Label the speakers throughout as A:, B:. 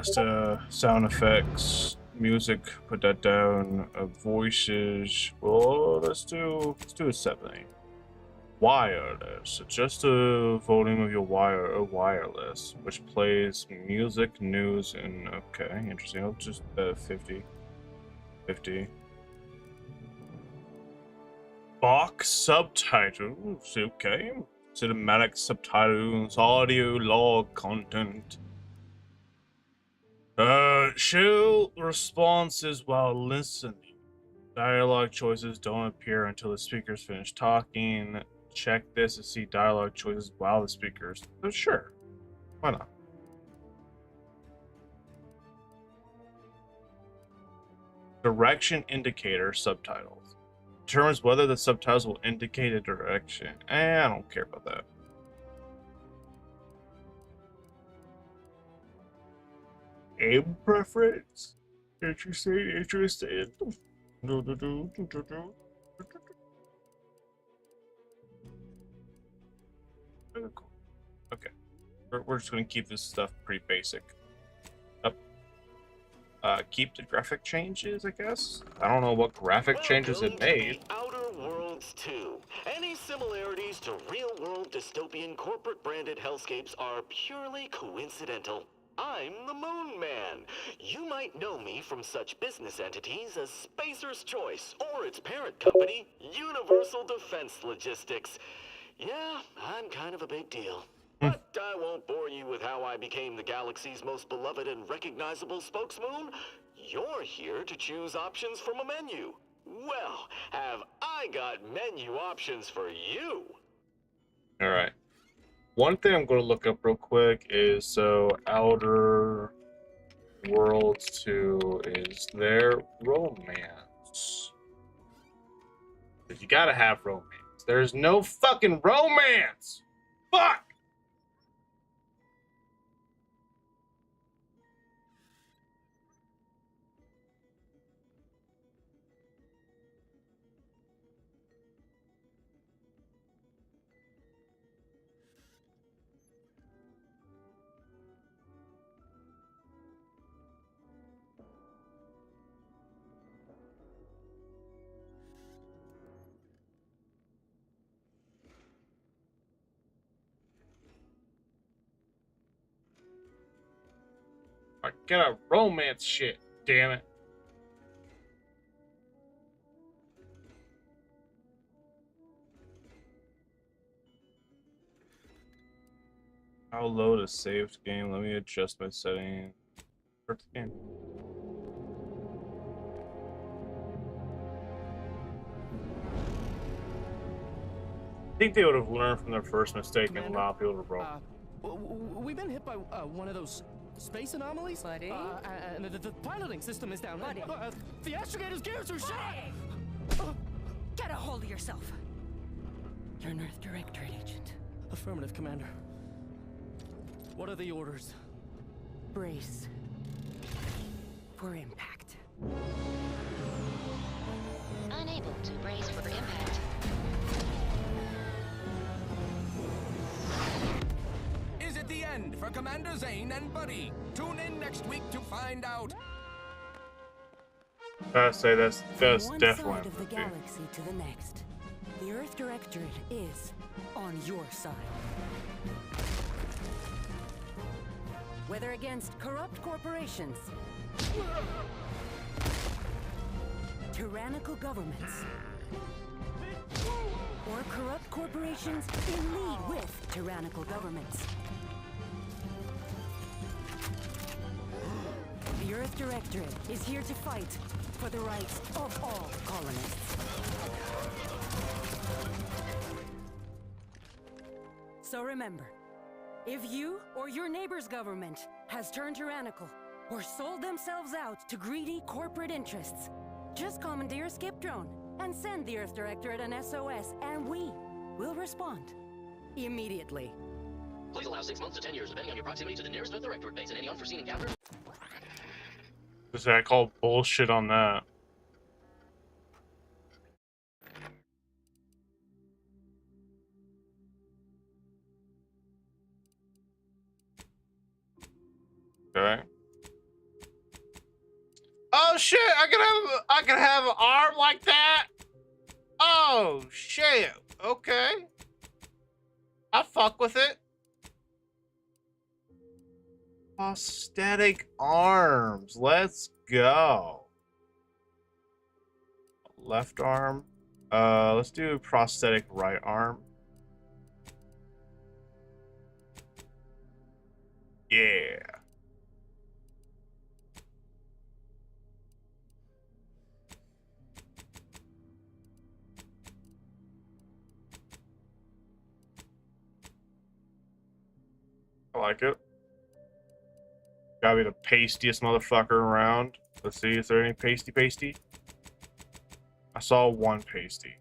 A: Podcast, sound effects, music, put that down, voices. Well, let's do a 7. Wireless. Adjust the volume of your wireless, which plays music, news, and okay, interesting. I'll just 50. 50. Box subtitles, okay. Cinematic subtitles, audio log content. Show responses while listening. Dialogue choices don't appear until the speakers finish talking. Check this to see dialogue choices while the speakers. Sure. Why not? Direction indicator subtitles. Determines whether the subtitles will indicate a direction. I don't care about that. Aim preference. Interested. Okay. We're just gonna keep this stuff pretty basic. Keep the graphic changes, I guess. I don't know what graphic changes it made.
B: The Outer Worlds 2. Any similarities to real-world dystopian corporate-branded hellscapes are purely coincidental. I'm the Moon Man. You might know me from such business entities as Spacer's Choice or its parent company, Universal Defense Logistics. Yeah, I'm kind of a big deal. But I won't bore you with how I became the galaxy's most beloved and recognizable spokesmoon. You're here to choose options from a menu. Well, have I got menu options for you?
A: Alright. One thing I'm going to look up real quick is, so Outer Worlds 2, is there romance? You gotta have romance. There's no fucking romance! Fuck! I gotta romance shit, damn it. I'll load a saved game. Let me adjust my setting. Start the game. I think they would have learned from their first mistake and allowed people to roam.
C: We've been hit by one of those space anomalies.
D: Buddy?
C: And the piloting system is down.
D: Buddy.
C: The astrogator's gears are shot.
D: Get a hold of yourself. You're an Earth Directorate agent.
C: Affirmative, Commander. What are the orders?
D: Brace for impact.
E: Unable to brace for impact.
F: Is it the end for Commander Zane and Buddy? Tune in next week to find out.
A: I say that's
D: From
A: definitely
D: one side of the galaxy to the next, the Earth Directorate is on your side. Whether against corrupt corporations, tyrannical governments, or corrupt corporations in league with tyrannical governments, the Earth Directorate is here to fight for the rights of all colonists. So remember, if you or your neighbor's government has turned tyrannical or sold themselves out to greedy corporate interests, just commandeer a skip drone and send the Earth Directorate an SOS, and we will respond immediately.
G: Please allow 6 months to 10 years, depending on your proximity to the nearest Earth Directorate base and any unforeseen encounters.
A: I call bullshit on that. Okay. shit! I can have an arm like that. Oh shit! Okay, I fuck with it. Prosthetic arms. Let's go. Left arm. Let's do prosthetic right arm. Yeah. I like it. Gotta be the pastiest motherfucker around. Let's see, is there any pasty? I saw one pasty.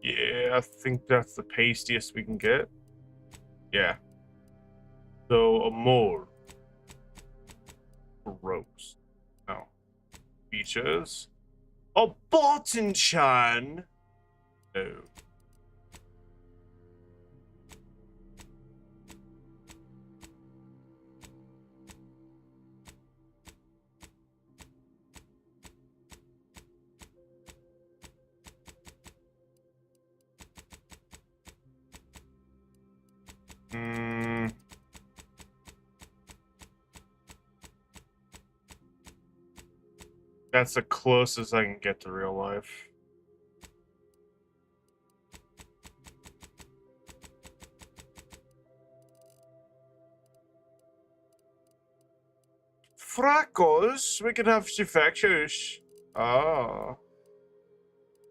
A: Yeah, I think that's the pastiest we can get. Yeah. So, a mole. Gross. No. Beaches. Oh, Barton-chan! No. That's the closest I can get to real life. Freckles? We can have freckles. Ah.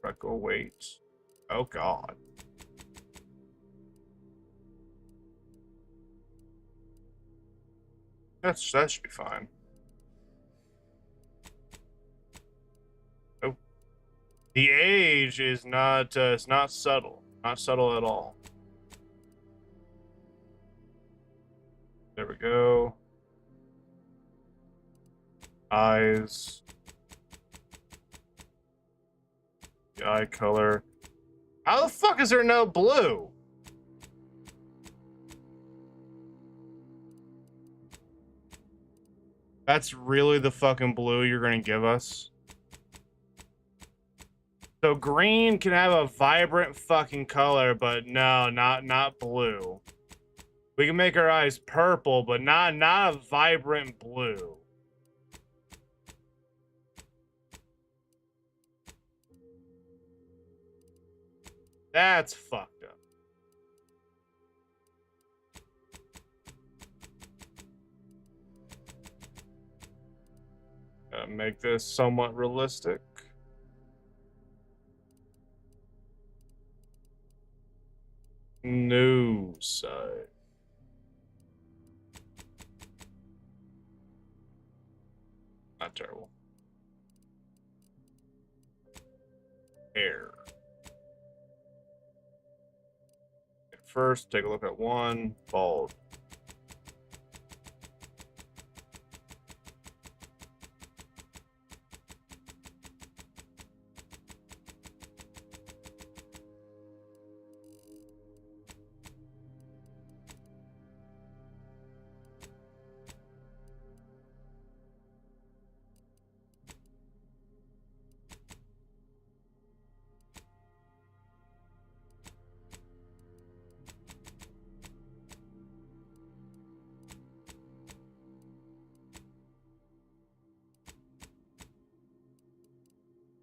A: Freckle, wait. Oh, God. That should be fine. Oh. The age is not, it's not subtle. Not subtle at all. There we go. Eyes. The eye color. How the fuck is there no blue? That's really the fucking blue you're gonna give us? So green can have a vibrant fucking color, but no, not blue. We can make our eyes purple, but not a vibrant blue. That's fucked up. Gotta make this somewhat realistic. No side. Not terrible. Hair. First, take a look at one. Bald.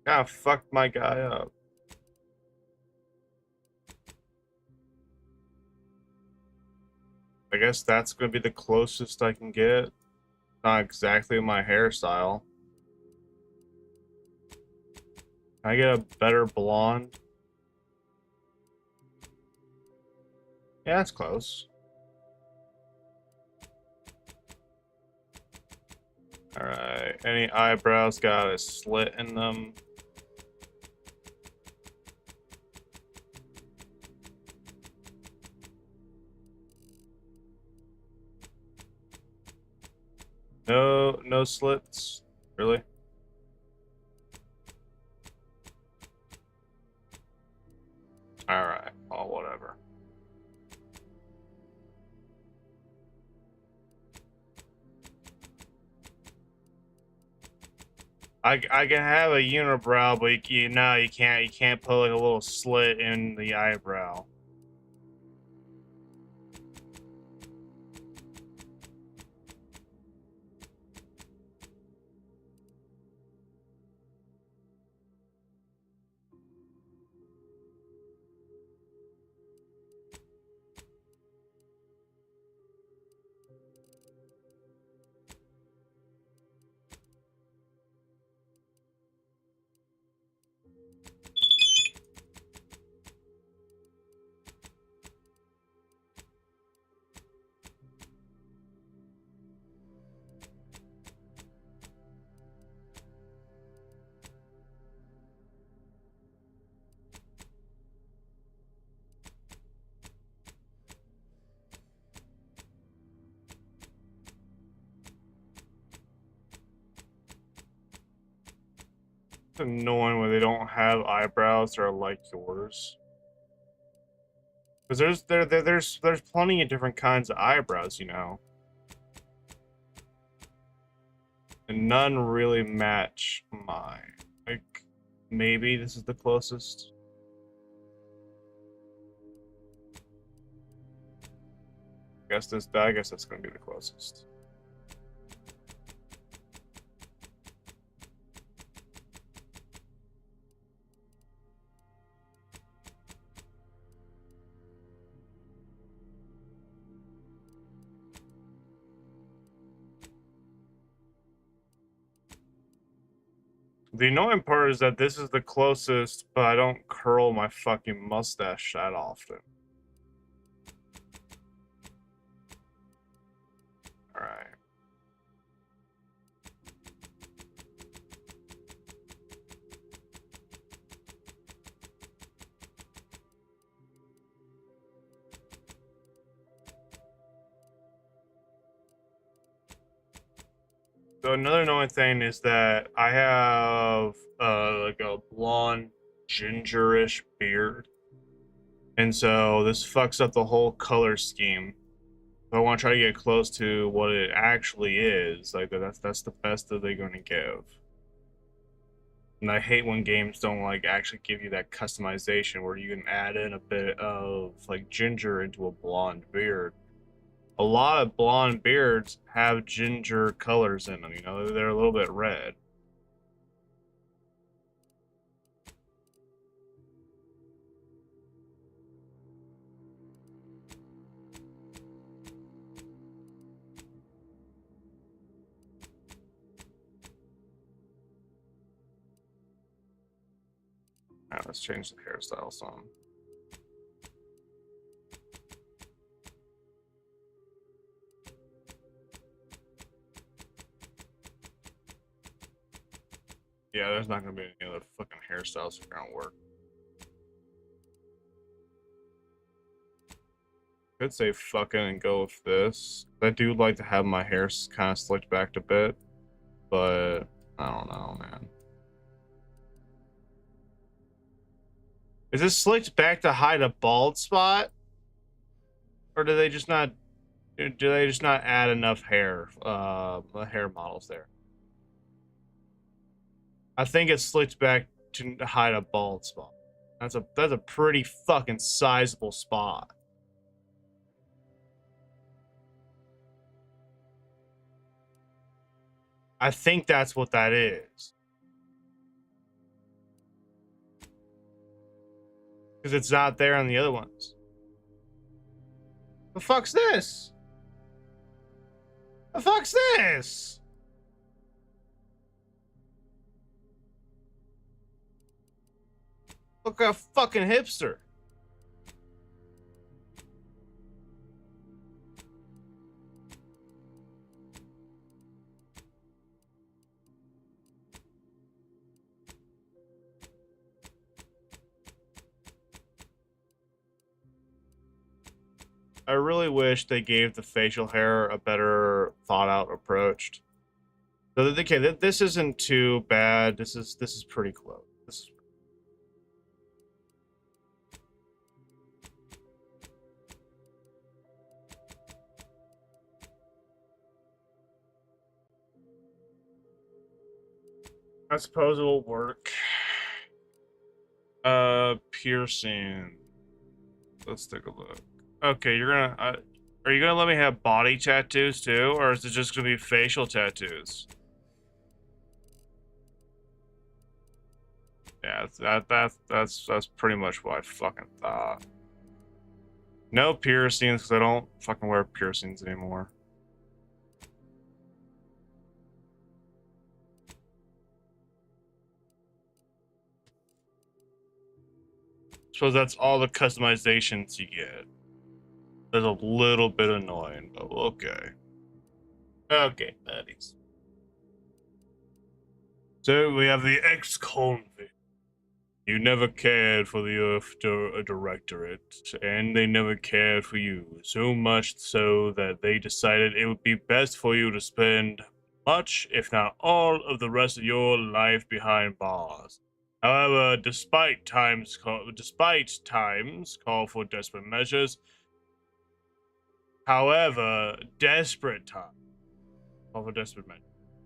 A: Ah, fucked my guy up. I guess that's gonna be the closest I can get. Not exactly my hairstyle. Can I get a better blonde? Yeah, that's close. Alright, any eyebrows got a slit in them? No slits? Really? Alright, well, whatever. I can have a unibrow, but you can't put like a little slit in the eyebrow. It's annoying when they don't have eyebrows that are like yours. Because there's plenty of different kinds of eyebrows, you know. And none really match mine. Like, maybe this is the closest. I guess that's gonna be the closest. The annoying part is that this is the closest, but I don't curl my fucking mustache that often. Alright. So another annoying thing is that I have like a blonde gingerish beard, and so this fucks up the whole color scheme. If I want to try to get close to what it actually is, like that's the best that they're going to give. And I hate when games don't like actually give you that customization where you can add in a bit of like ginger into a blonde beard. A lot of blonde beards have ginger colors in them, you know, they're a little bit red. Now let's change the hairstyle some. Yeah, there's not gonna be any other fucking hairstyles that are gonna work. Could say fucking and go with this. I do like to have my hair kind of slicked back a bit, but I don't know, man. Is this slicked back to hide a bald spot, or do they just not add enough hair models there? I think it's slicked back to hide a bald spot. That's a pretty fucking sizable spot. I think that's what that is. Because it's not there on the other ones. The fuck's this? The fuck's this? Look at a fucking hipster. I really wish they gave the facial hair a better thought out approach. So okay, this isn't too bad. This is pretty close. This is I suppose it'll work. Piercing. Let's take a look. Okay, you're gonna. Are you gonna let me have body tattoos too, or is it just gonna be facial tattoos? Yeah, that's pretty much what I fucking thought. No piercings, because I don't fucking wear piercings anymore. Suppose that's all the customizations you get. That's a little bit annoying, but okay. Okay, buddies. So we have the ex-convict. You never cared for the Earth Directorate, and they never cared for you. So much so that they decided it would be best for you to spend much, if not all, of the rest of your life behind bars. However, despite times call for desperate measures, desperate times call for desperate measures.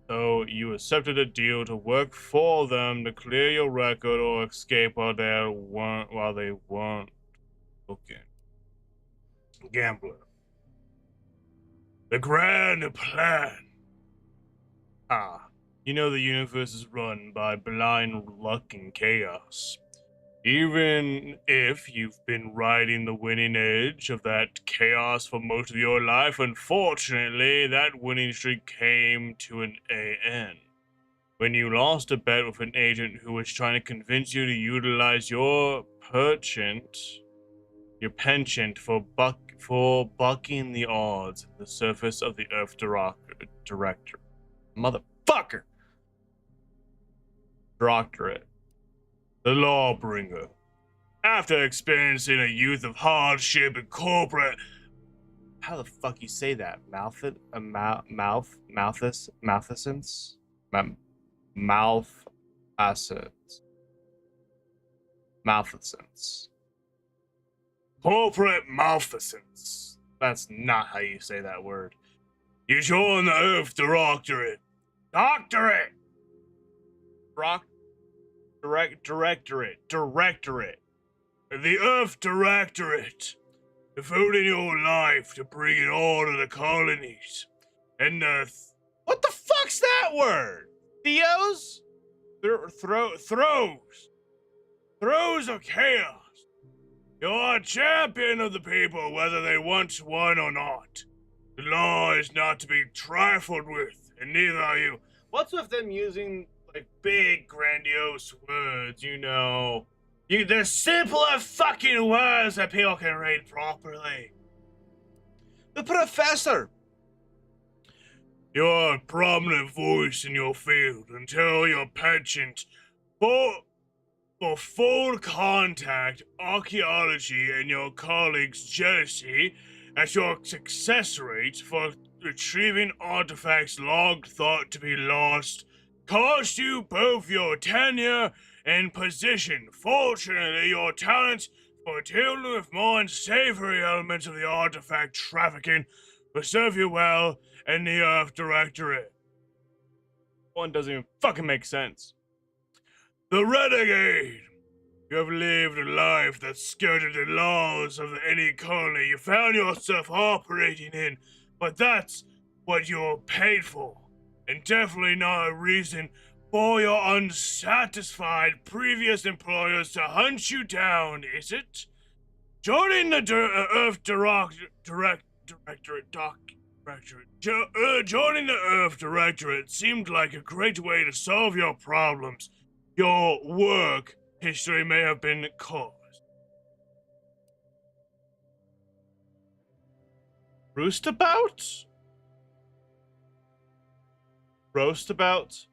A: So you accepted a deal to work for them to clear your record or escape while they weren't looking. Gambler. The grand plan. You know the universe is run by blind luck and chaos. Even if you've been riding the winning edge of that chaos for most of your life, unfortunately, that winning streak came to an end. When you lost a bet with an agent who was trying to convince you to utilize your penchant for bucking the odds at the surface of the Earth Director. Motherfucker! Directorate. The Lawbringer. After experiencing a youth of hardship and corporate... How the fuck you say that? Malfeasance? Corporate malfeasance. That's not how you say that word. You join the Earth Directorate. Directorate! Directorate. The Earth Directorate. Devoting your life to bringing order to colonies. And what the fuck's that word? Theos? Throes of chaos. You're a champion of the people, whether they once won or not. The law is not to be trifled with, and neither are you. What's with them using, like, big, grandiose words, you know? They're simpler fucking words that people can read properly. The professor! You're a prominent voice in your field until your penchant for full contact archaeology and your colleagues' jealousy as your success rate for retrieving artifacts long thought to be lost cost you both your tenure and position. Fortunately, your talents for dealing with more unsavory elements of the artifact trafficking will serve you well in the Earth Directorate. One doesn't even fucking make sense. The Renegade! You have lived a life that skirted the laws of any colony you found yourself operating in, but that's what you're paid for, and definitely not a reason for your unsatisfied previous employers to hunt you down, is it? Joining the Earth Directorate joining the Earth Directorate seemed like a great way to solve your problems. Your work history may have been caused. Roastabout? Roastabout.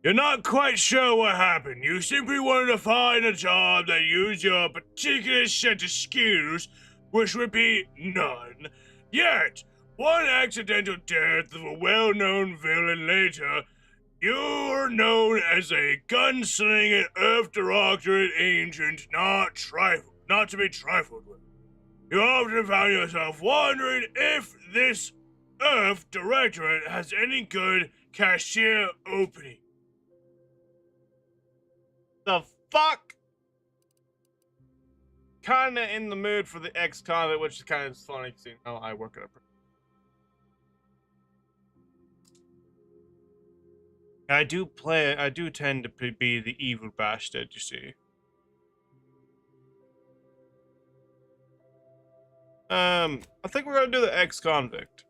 A: You're not quite sure what happened. You simply wanted to find a job that used your particular set of skills, which would be none. Yet, one accidental death of a well-known villain later, you're known as a gunslinging Earth Directorate agent not to be trifled with. You often found yourself wondering if this Earth Directorate has any good cashier opening. The fuck? Kinda in the mood for the ex-convict, which is kind of funny because, you know, I work at a... I do tend to be the evil bastard, you see. I think we're gonna do the ex-convict.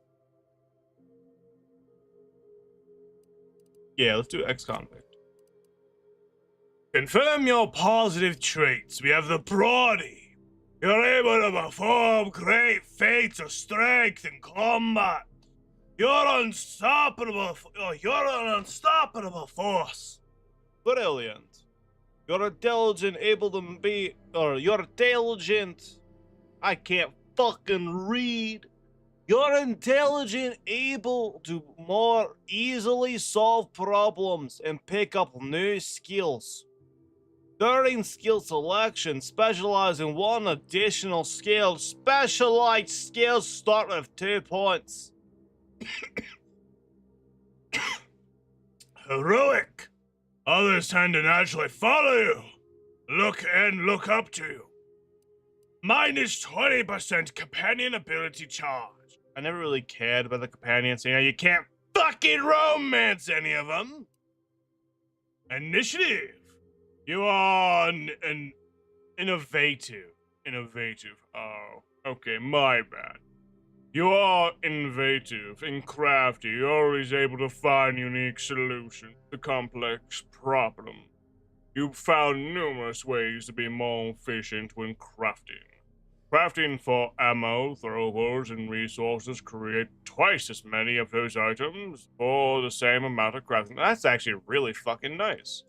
A: Yeah, let's do ex-convict. Confirm your positive traits. We have the brawny. You're able to perform great feats of strength in combat. You're unstoppable. You're an unstoppable force. Brilliant. You're diligent, able to be, or you're diligent. I can't fucking read. You're intelligent, able to more easily solve problems and pick up new skills. During skill selection, specialize in one additional skill. Specialized skills start with 2 points. Heroic. Others tend to naturally follow you. Look up to you. Minus 20% companion ability charge. I never really cared about the companions. You know, you can't fucking romance any of them. Initiative. You are an innovative. Innovative. Oh, okay, my bad. You are innovative and crafty. You're always able to find unique solutions to complex problems. You've found numerous ways to be more efficient when crafting. Crafting for ammo, throwables, and resources create twice as many of those items for the same amount of crafting. That's actually really fucking nice.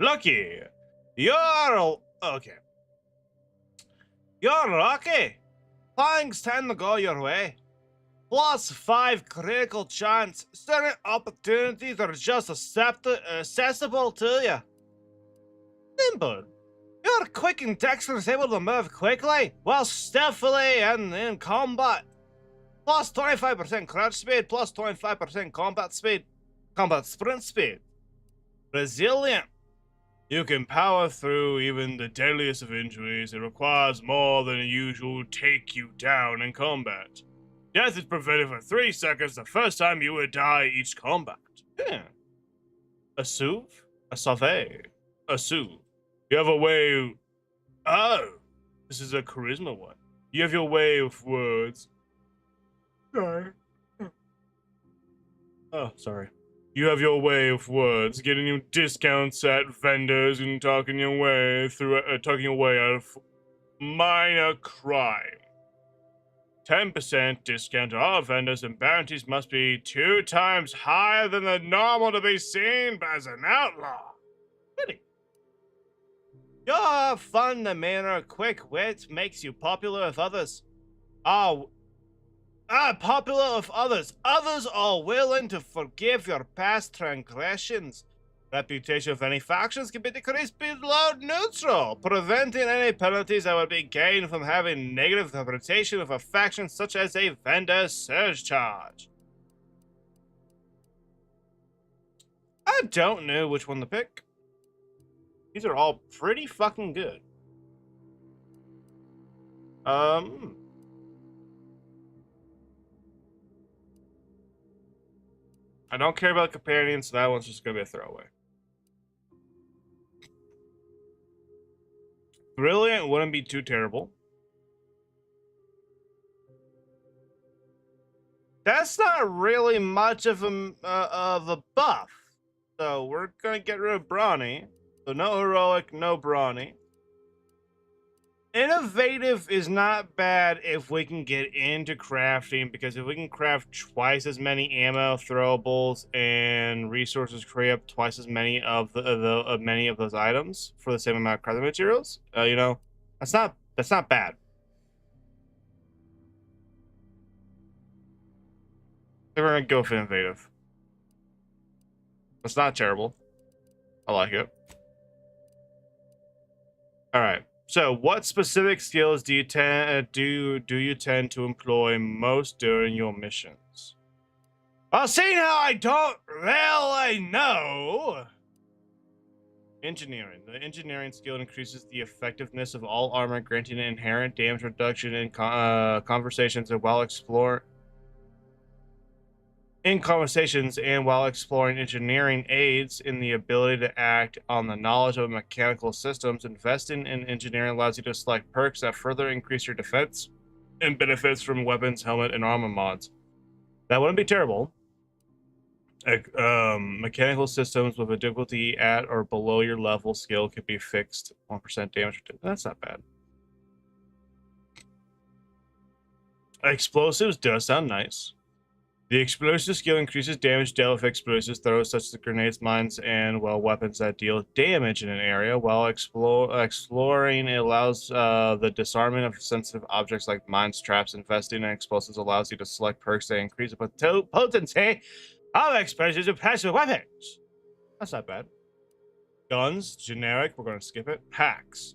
A: Lucky! You're... okay. You're lucky! Things tend to go your way. +5 critical chance. Certain opportunities are just accessible to you. Nimble. You're quick and dexterous, able to move quickly, while stealthily and in combat. +25% crouch speed, +25% combat sprint speed. Resilient. You can power through even the deadliest of injuries. It requires more than usual to take you down in combat. Death is prevented for 3 seconds the first time you would die each combat. Yeah. A sauve? A sauve? A sauve. You have a way... Oh! This is a charisma one. You have your way of words. Sorry. Oh, sorry. You have your way of words, getting you discounts at vendors and talking your way out of minor crime. 10% discount to all vendors and bounties must be 2 times higher than the normal to be seen as an outlaw. Really? Your fun demeanor, quick wit makes you popular with others. Popular with others. Others are willing to forgive your past transgressions. Reputation of any factions can be decreased below neutral, preventing any penalties that would be gained from having negative reputation of a faction such as a vendor surcharge. I don't know which one to pick. These are all pretty fucking good. I don't care about companions, so that one's just gonna be a throwaway. Brilliant wouldn't be too terrible. That's not really much of a buff. So we're gonna get rid of Brawny. So no heroic, no Brawny. Innovative is not bad if we can get into crafting, because if we can craft twice as many ammo, throwables, and resources, create up twice as many of many of those items for the same amount of crafting materials, you know, that's not bad. We're gonna go for innovative. It's not terrible. I like it. All right. So, what specific skills do you tend to employ most during your missions? Well, seeing how I don't really know. Engineering. The engineering skill increases the effectiveness of all armor, granting an inherent damage reduction in conversations and while exploring engineering aids in the ability to act on the knowledge of mechanical systems. Investing in engineering allows you to select perks that further increase your defense and benefits from weapons, helmet, and armor mods. That wouldn't be terrible. Mechanical systems with a difficulty at or below your level skill can be fixed 1% damage. That's not bad. Explosives does sound nice. The explosive skill increases damage dealt with explosives, throws such as grenades, mines, and weapons that deal damage in an area. While exploring, it allows the disarmament of sensitive objects like mines, traps. Investing in explosives allows you to select perks that increase the potency of explosives and passive weapons. That's not bad. Guns, generic. We're going to skip it. Hacks.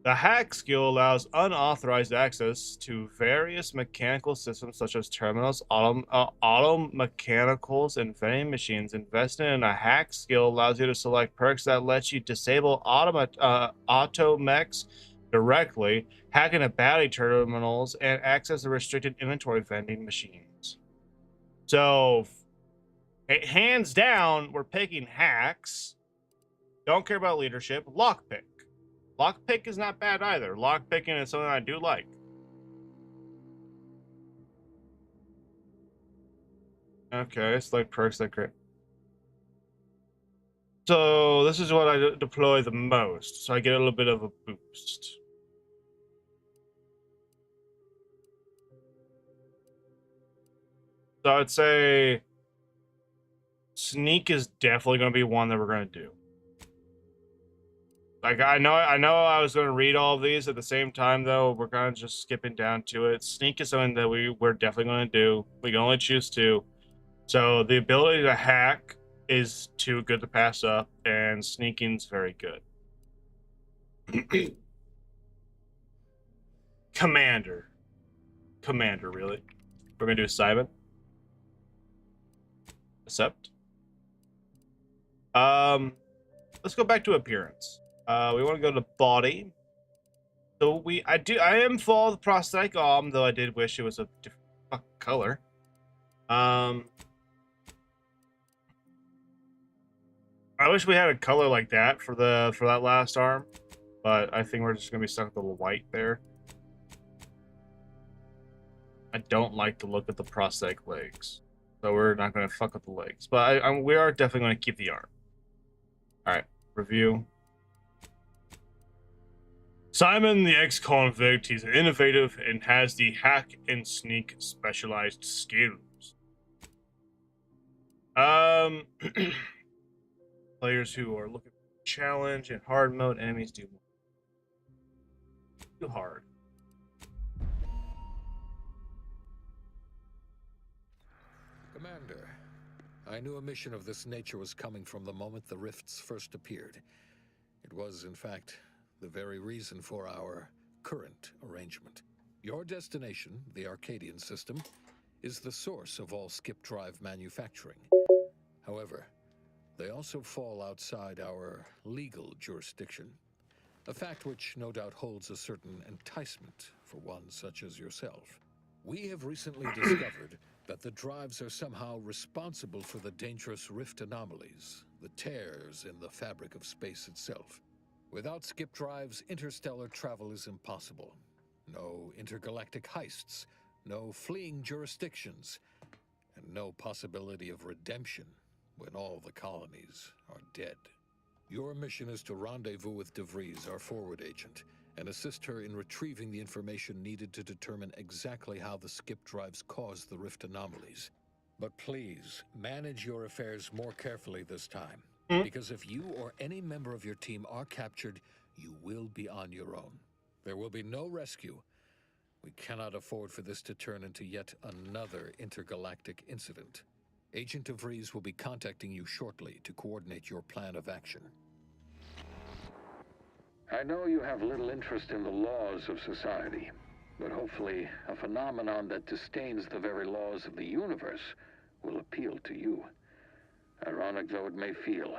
A: The hack skill allows unauthorized access to various mechanical systems such as terminals, auto mechanicals, and vending machines. Investing in a hack skill allows you to select perks that let you disable auto mechs directly, hack into battery terminals, and access the restricted inventory vending machines. So, hands down, we're picking hacks. Don't care about leadership. Lockpick. Lockpick is not bad either. Lockpicking is something I do like. Okay, it's like perks that great. So this is what I deploy the most. So I get a little bit of a boost. So I'd say sneak is definitely going to be one that we're going to do. Like, I know I was going to read all of these at the same time, though. We're kind of just skipping down to it. Sneak is something that we're definitely going to do. We can only choose two. So the ability to hack is too good to pass up, and sneaking's very good. Commander, really? We're going to do Simon. Accept. Let's go back to appearance. We want to go to body. So I am full of the prosthetic arm, though I did wish it was a different color. I wish we had a color like that for that last arm, but I think we're just gonna be stuck with a little white there. I don't like the look of the prosthetic legs, so we're not gonna fuck with the legs. But we are definitely gonna keep the arm. All right, review. Simon, the ex-convict, he's innovative and has the hack and sneak specialized skills. Players who are looking for challenge in hard mode, enemies do too hard.
H: Commander, I knew a mission of this nature was coming from the moment the rifts first appeared. It was, in fact, the very reason for our current arrangement. Your destination, the Arcadian system, is the source of all skip drive manufacturing. However, they also fall outside our legal jurisdiction, a fact which no doubt holds a certain enticement for one such as yourself. We have recently discovered that the drives are somehow responsible for the dangerous rift anomalies, the tears in the fabric of space itself. Without skip drives, interstellar travel is impossible. No intergalactic heists, no fleeing jurisdictions, and no possibility of redemption when all the colonies are dead. Your mission is to rendezvous with DeVries, our forward agent, and assist her in retrieving the information needed to determine exactly how the skip drives cause the rift anomalies. But please, manage your affairs more carefully this time. Because if you or any member of your team are captured, you will be on your own. There will be no rescue. We cannot afford for this to turn into yet another intergalactic incident. Agent DeVries will be contacting you shortly to coordinate your plan of action.
I: I know you have little interest in the laws of society, but hopefully a phenomenon that disdains the very laws of the universe will appeal to you. Ironic though it may feel,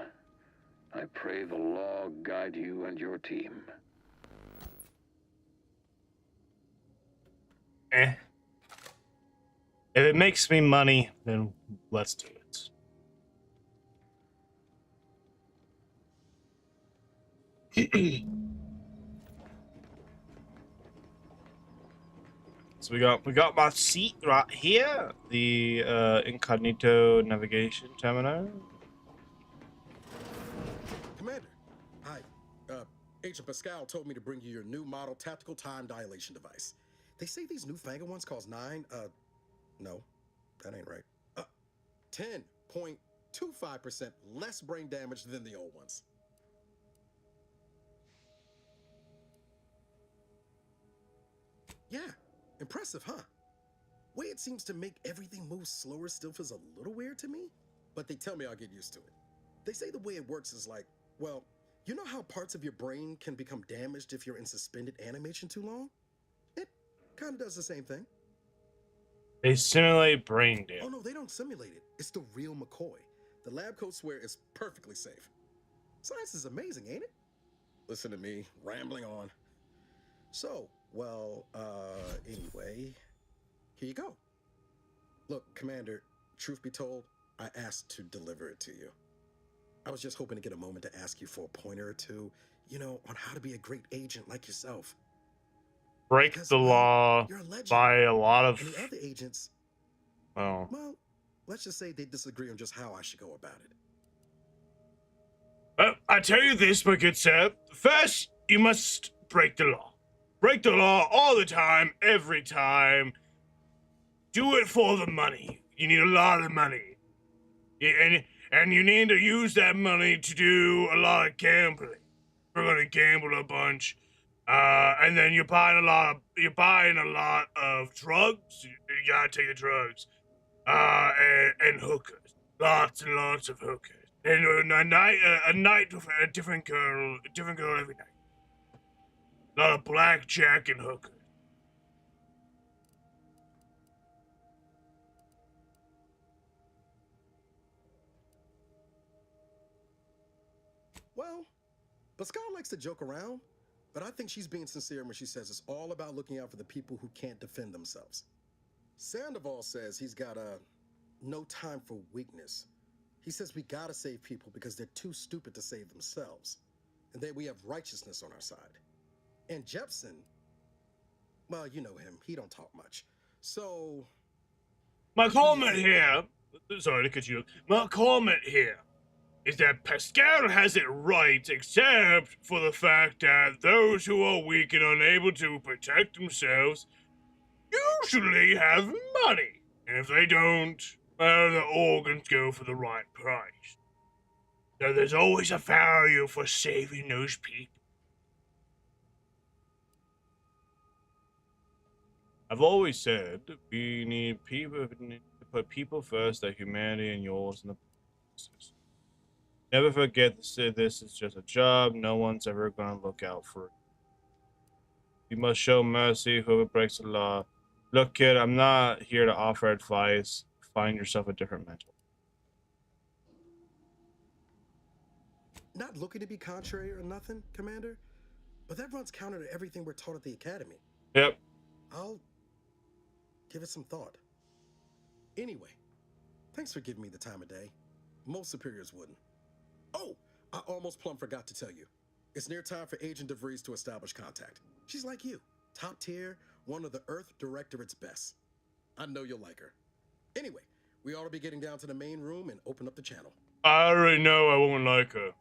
I: I pray the law guide you and your team.
A: Eh. If it makes me money, then let's do it. So we got my seat right here, the incognito navigation terminal.
J: Commander, hi. Agent Pascal told me to bring you your new model tactical time dilation device. They say these newfangled ones cause no, that ain't right. 10.25% less brain damage than the old ones. Yeah, impressive, huh? Way it seems to make everything move slower still feels a little weird to me, but they tell me I'll get used to it. They say the way it works is like, well, you know how parts of your brain can become damaged if you're in suspended animation too long? It kind of does the same thing.
A: They simulate brain damage.
J: Oh no, they don't simulate it. It's the real McCoy. The lab coats swear it's perfectly safe. Science is amazing, ain't it? Listen to me, rambling on. So, well, anyway, here you go. Look, Commander, truth be told, I asked to deliver it to you. I was just hoping to get a moment to ask you for a pointer or two, you know, on how to be a great agent like yourself.
A: Break
J: Because,
A: the law
J: you're a legend.
A: by a lot of...
J: And the other agents,
A: Oh.
J: well, let's just say they disagree on just how I should go about it.
A: I tell you this, my good sir. First, you must break the law. Break the law all the time, every time. Do it for the money. You need a lot of money. And you need to use that money to do a lot of gambling. We're gonna gamble a bunch. And then you're buying a lot of drugs. You gotta take the drugs. And hookers. Lots and lots of hookers. And a night with a different girl every night. A lot of blackjack and hookers.
J: Well, Pascal likes to joke around, but I think she's being sincere when she says it's all about looking out for the people who can't defend themselves. Sandoval says he's got no time for weakness. He says we gotta save people because they're too stupid to save themselves, and that we have righteousness on our side. And Jepson, well, you know him, he don't talk much. So...
A: My comment here, sorry to cut you off, my comment here is that Pascal has it right, except for the fact that those who are weak and unable to protect themselves usually have money. And if they don't, well, the organs go for the right price. So there's always a value for saving those people. I've always said we need to put people first, their humanity and yours in the process. Never forget that this is just a job. No one's ever going to look out for it. You must show mercy whoever breaks the law. Look, kid, I'm not here to offer advice. Find yourself a different mentor.
J: Not looking to be contrary or nothing, Commander, but that runs counter to everything we're taught at the Academy.
A: Yep.
J: I'll give it some thought. Anyway, thanks for giving me the time of day. Most superiors wouldn't. Oh, I almost plumb forgot to tell you. It's near time for Agent DeVries to establish contact. She's like you, top tier, one of the Earth Directorate's best. I know you'll like her. Anyway, we ought to be getting down to the main room and open up the channel.
A: I already know I won't like her.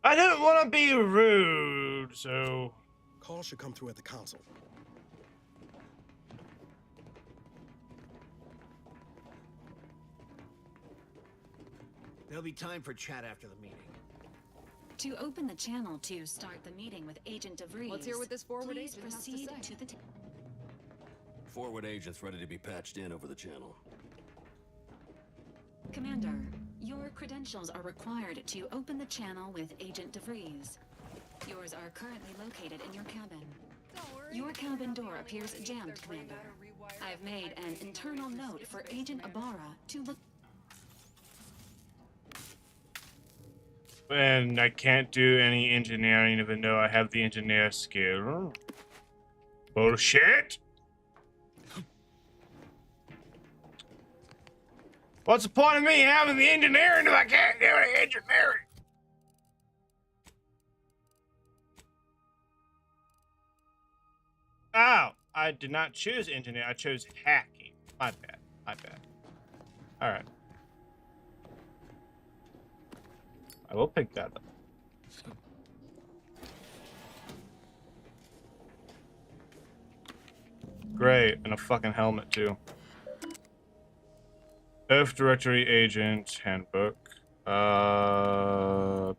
A: I don't want to be rude, so...
J: Call should come through at the console.
C: There'll be time for chat after the meeting.
K: To open the channel to start the meeting with Agent DeVries,
L: Let's hear what this forward
K: please
L: agent has to
K: proceed
L: say.
K: to the
M: Forward agent's ready to be patched in over the channel.
K: Commander, Your credentials are required to open the channel with Agent DeVries. Yours are currently located in your cabin. Your cabin door appears jammed, Commander. I've made an internal note for Agent Ibarra to look.
A: And I can't do any engineering even though I have the engineer skill. Bullshit! What's the point of me having the engineering if I can't do any engineering? Oh, I did not choose engineer. I chose hacking. My bad. My bad. All right. I will pick that up. Great, and a fucking helmet too. Earth Directory Agent Handbook.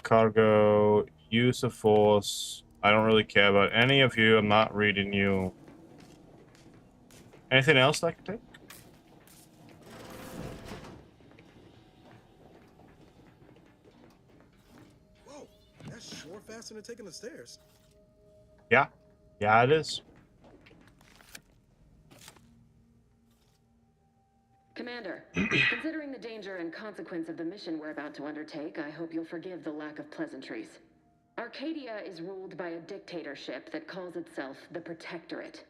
A: Cargo. Use of Force. I don't really care about any of you. I'm not reading you. Anything else I can take?
J: Whoa, that's sure faster than taking the stairs.
A: Yeah. Yeah, it is.
L: Commander, considering the danger and consequence of the mission we're about to undertake, I hope you'll forgive the lack of pleasantries. Arcadia is ruled by a dictatorship that calls itself the Protectorate.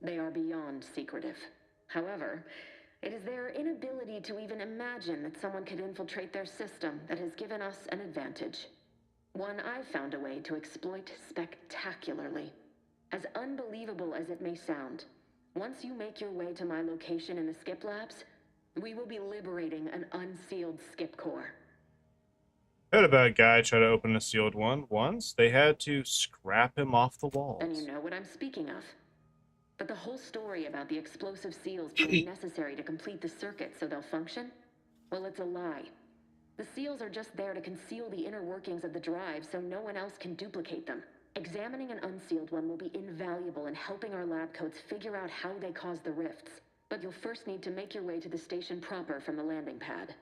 L: They are beyond secretive. However, it is their inability to even imagine that someone could infiltrate their system that has given us an advantage. One I've found a way to exploit spectacularly. As unbelievable as it may sound, once you make your way to my location in the Skip Labs, we will be liberating an unsealed Skip Core.
A: Heard about a guy try to open a sealed one once. They had to scrap him off the walls.
L: And you know what I'm speaking of. But the whole story about the explosive seals being necessary to complete the circuit so they'll function? Well, it's a lie. The seals are just there to conceal the inner workings of the drive so no one else can duplicate them. Examining an unsealed one will be invaluable in helping our lab coats figure out how they cause the rifts. But you'll first need to make your way to the station proper from the landing pad.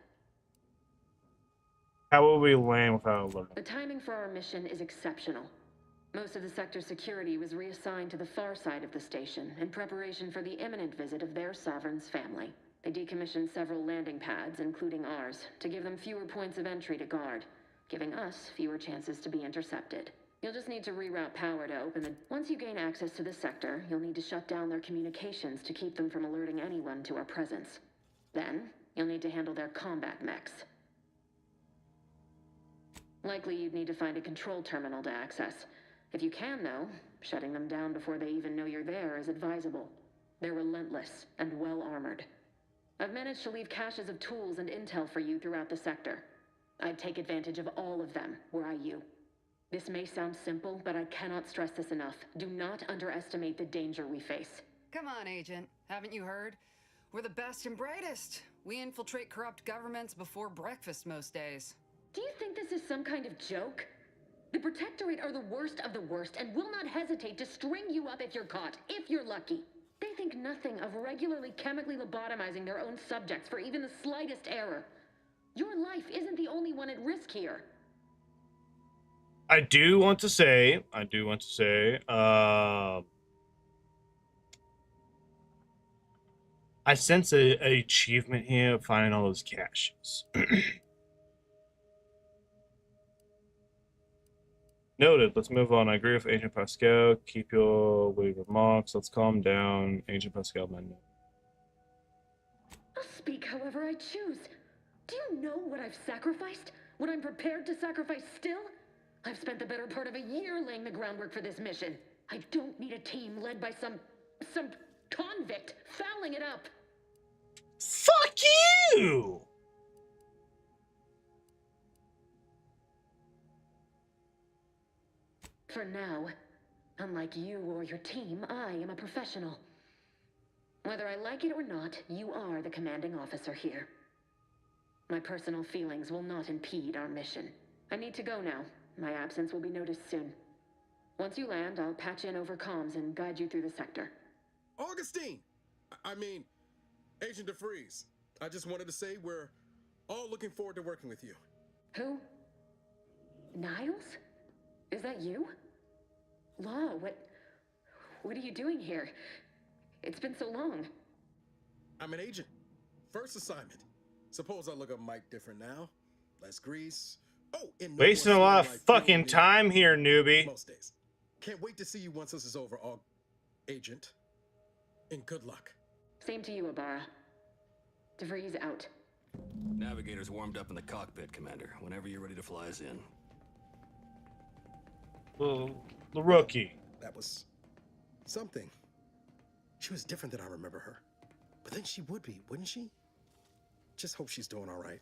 A: How will we land without alerting?
L: The timing for our mission is exceptional. Most of the sector's security was reassigned to the far side of the station in preparation for the imminent visit of their sovereign's family. They decommissioned several landing pads, including ours, to give them fewer points of entry to guard, giving us fewer chances to be intercepted. You'll just need to reroute power to open the... Once you gain access to the sector, you'll need to shut down their communications to keep them from alerting anyone to our presence. Then, you'll need to handle their combat mechs. Likely you'd need to find a control terminal to access. If you can, though, shutting them down before they even know you're there is advisable. They're relentless and well-armored. I've managed to leave caches of tools and intel for you throughout the sector. I'd take advantage of all of them, were I you. This may sound simple, but I cannot stress this enough. Do not underestimate the danger we face.
M: Come on, Agent. Haven't you heard? We're the best and brightest. We infiltrate corrupt governments before breakfast most days.
L: Do you think this is some kind of joke? The Protectorate are the worst of the worst and will not hesitate to string you up if you're caught, if you're lucky. They think nothing of regularly chemically lobotomizing their own subjects for even the slightest error. Your life isn't the only one at risk here.
A: I do want to say, I sense an achievement here of finding all those caches. Noted. Let's move on. I agree with Agent Pascal. Keep your witty remarks. Let's calm down. Agent Pascal, man.
L: I'll speak however I choose. Do you know what I've sacrificed? What I'm prepared to sacrifice still? I've spent the better part of a year laying the groundwork for this mission. I don't need a team led by some convict fouling it up.
A: Fuck you!
L: For now, unlike you or your team, I am a professional. Whether I like it or not, you are the commanding officer here. My personal feelings will not impede our mission. I need to go now. My absence will be noticed soon. Once you land, I'll patch in over comms and guide you through the sector.
J: Augustine! I mean, Agent DeVries. I just wanted to say we're All looking forward to working with you.
L: Who? Niles? Is that you? Law, what are you doing here? It's been so long.
J: I'm an agent. First assignment. Suppose I look a mite different now. Less grease. Oh, and no
A: Wasting
J: more
A: a lot of
J: like
A: fucking
J: me
A: time here, newbie.
J: most days. Can't wait to see you once this is over, agent. And good luck.
L: Same to you, Abara. DeVries out.
N: Navigator's warmed up in the cockpit, Commander. Whenever you're ready to fly us in.
A: The rookie.
J: That was something. She was different than I remember her. But then she would be, wouldn't she? Just hope she's doing all right.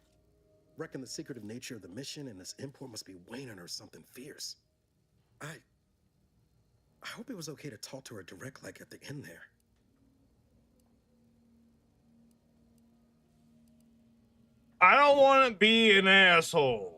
J: Reckon the secretive nature of the mission and this import must be weighing on her something fierce. I hope it was okay to talk to her direct like at the end there.
A: I don't want to be an asshole.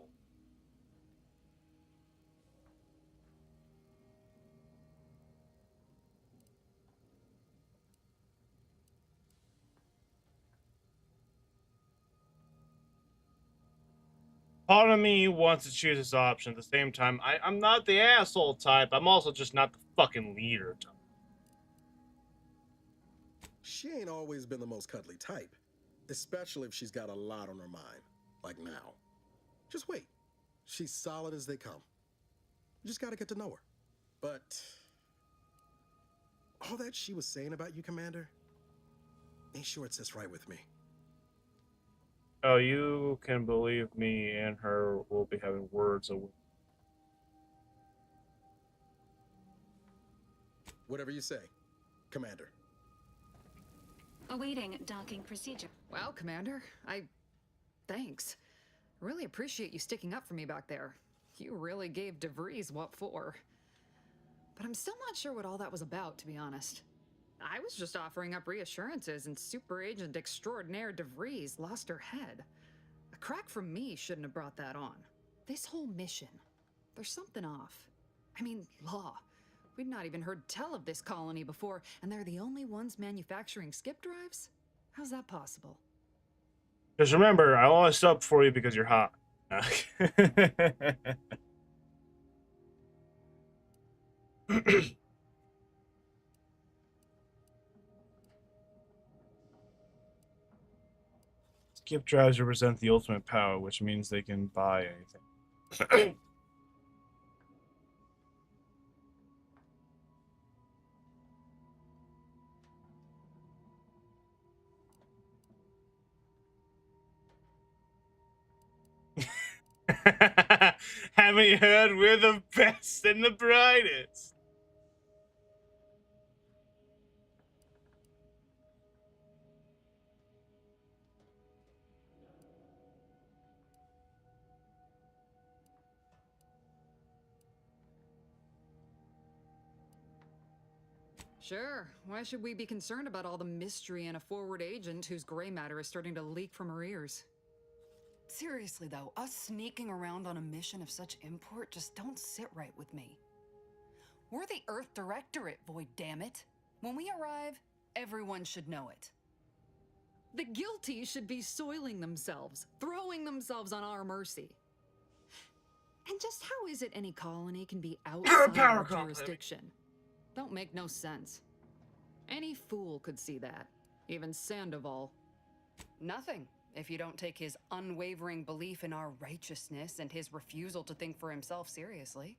A: Part of me wants to choose this option. At the same time, I'm not the asshole type. I'm also just not the fucking leader type.
J: She ain't always been the most cuddly type, especially if she's got a lot on her mind, like now. Just wait. She's solid as they come. You just gotta get to know her. But all that she was saying about you, Commander, ain't sure it sits right with me.
A: Oh, you can believe me and her will be having words of...
J: Whatever you say, Commander.
K: Awaiting docking procedure.
M: Wow, Commander. Thanks. Really appreciate you sticking up for me back there. You really gave DeVries what for. But I'm still not sure what all that was about, to be honest. I was just offering up reassurances, and Super Agent Extraordinaire DeVries lost her head. A crack from me shouldn't have brought that on. This whole mission, there's something off. I mean, Law. We'd not even heard tell of this colony before, and they're the only ones manufacturing skip drives? How's that possible?
A: Just remember, I only sub for you because you're hot. Skip drives represent the ultimate power, which means they can buy anything. Haven't you heard? We're the best and the brightest.
M: Sure. Why should we be concerned about all the mystery in a forward agent whose gray matter is starting to leak from her ears? Seriously, though, us sneaking around on a mission of such import just don't sit right with me. We're the Earth Directorate, Void, damn it. When we arrive, everyone should know it. The guilty should be soiling themselves, throwing themselves on our mercy. And just how is it any colony can be outside our jurisdiction? Don't make no sense. Any fool could see that. Even Sandoval. Nothing, if you don't take his unwavering belief in our righteousness and his refusal to think for himself seriously.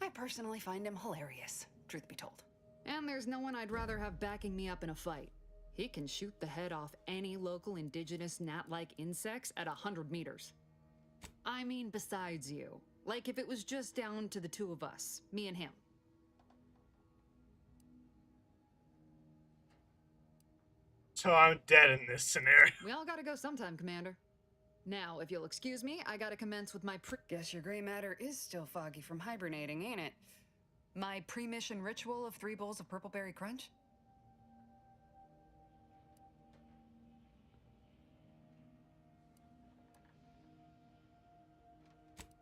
M: I personally find him hilarious, truth be told. And there's no one I'd rather have backing me up in a fight. He can shoot the head off any local indigenous gnat-like insects at 100 meters. I mean, besides you. Like if it was just down to the two of us, me and him.
A: So I'm dead in this scenario.
M: We all gotta go sometime, Commander. Now, if you'll excuse me, I gotta commence with my Guess your gray matter is still foggy from hibernating, ain't it? My pre-mission ritual of 3 bowls of Purple Berry Crunch?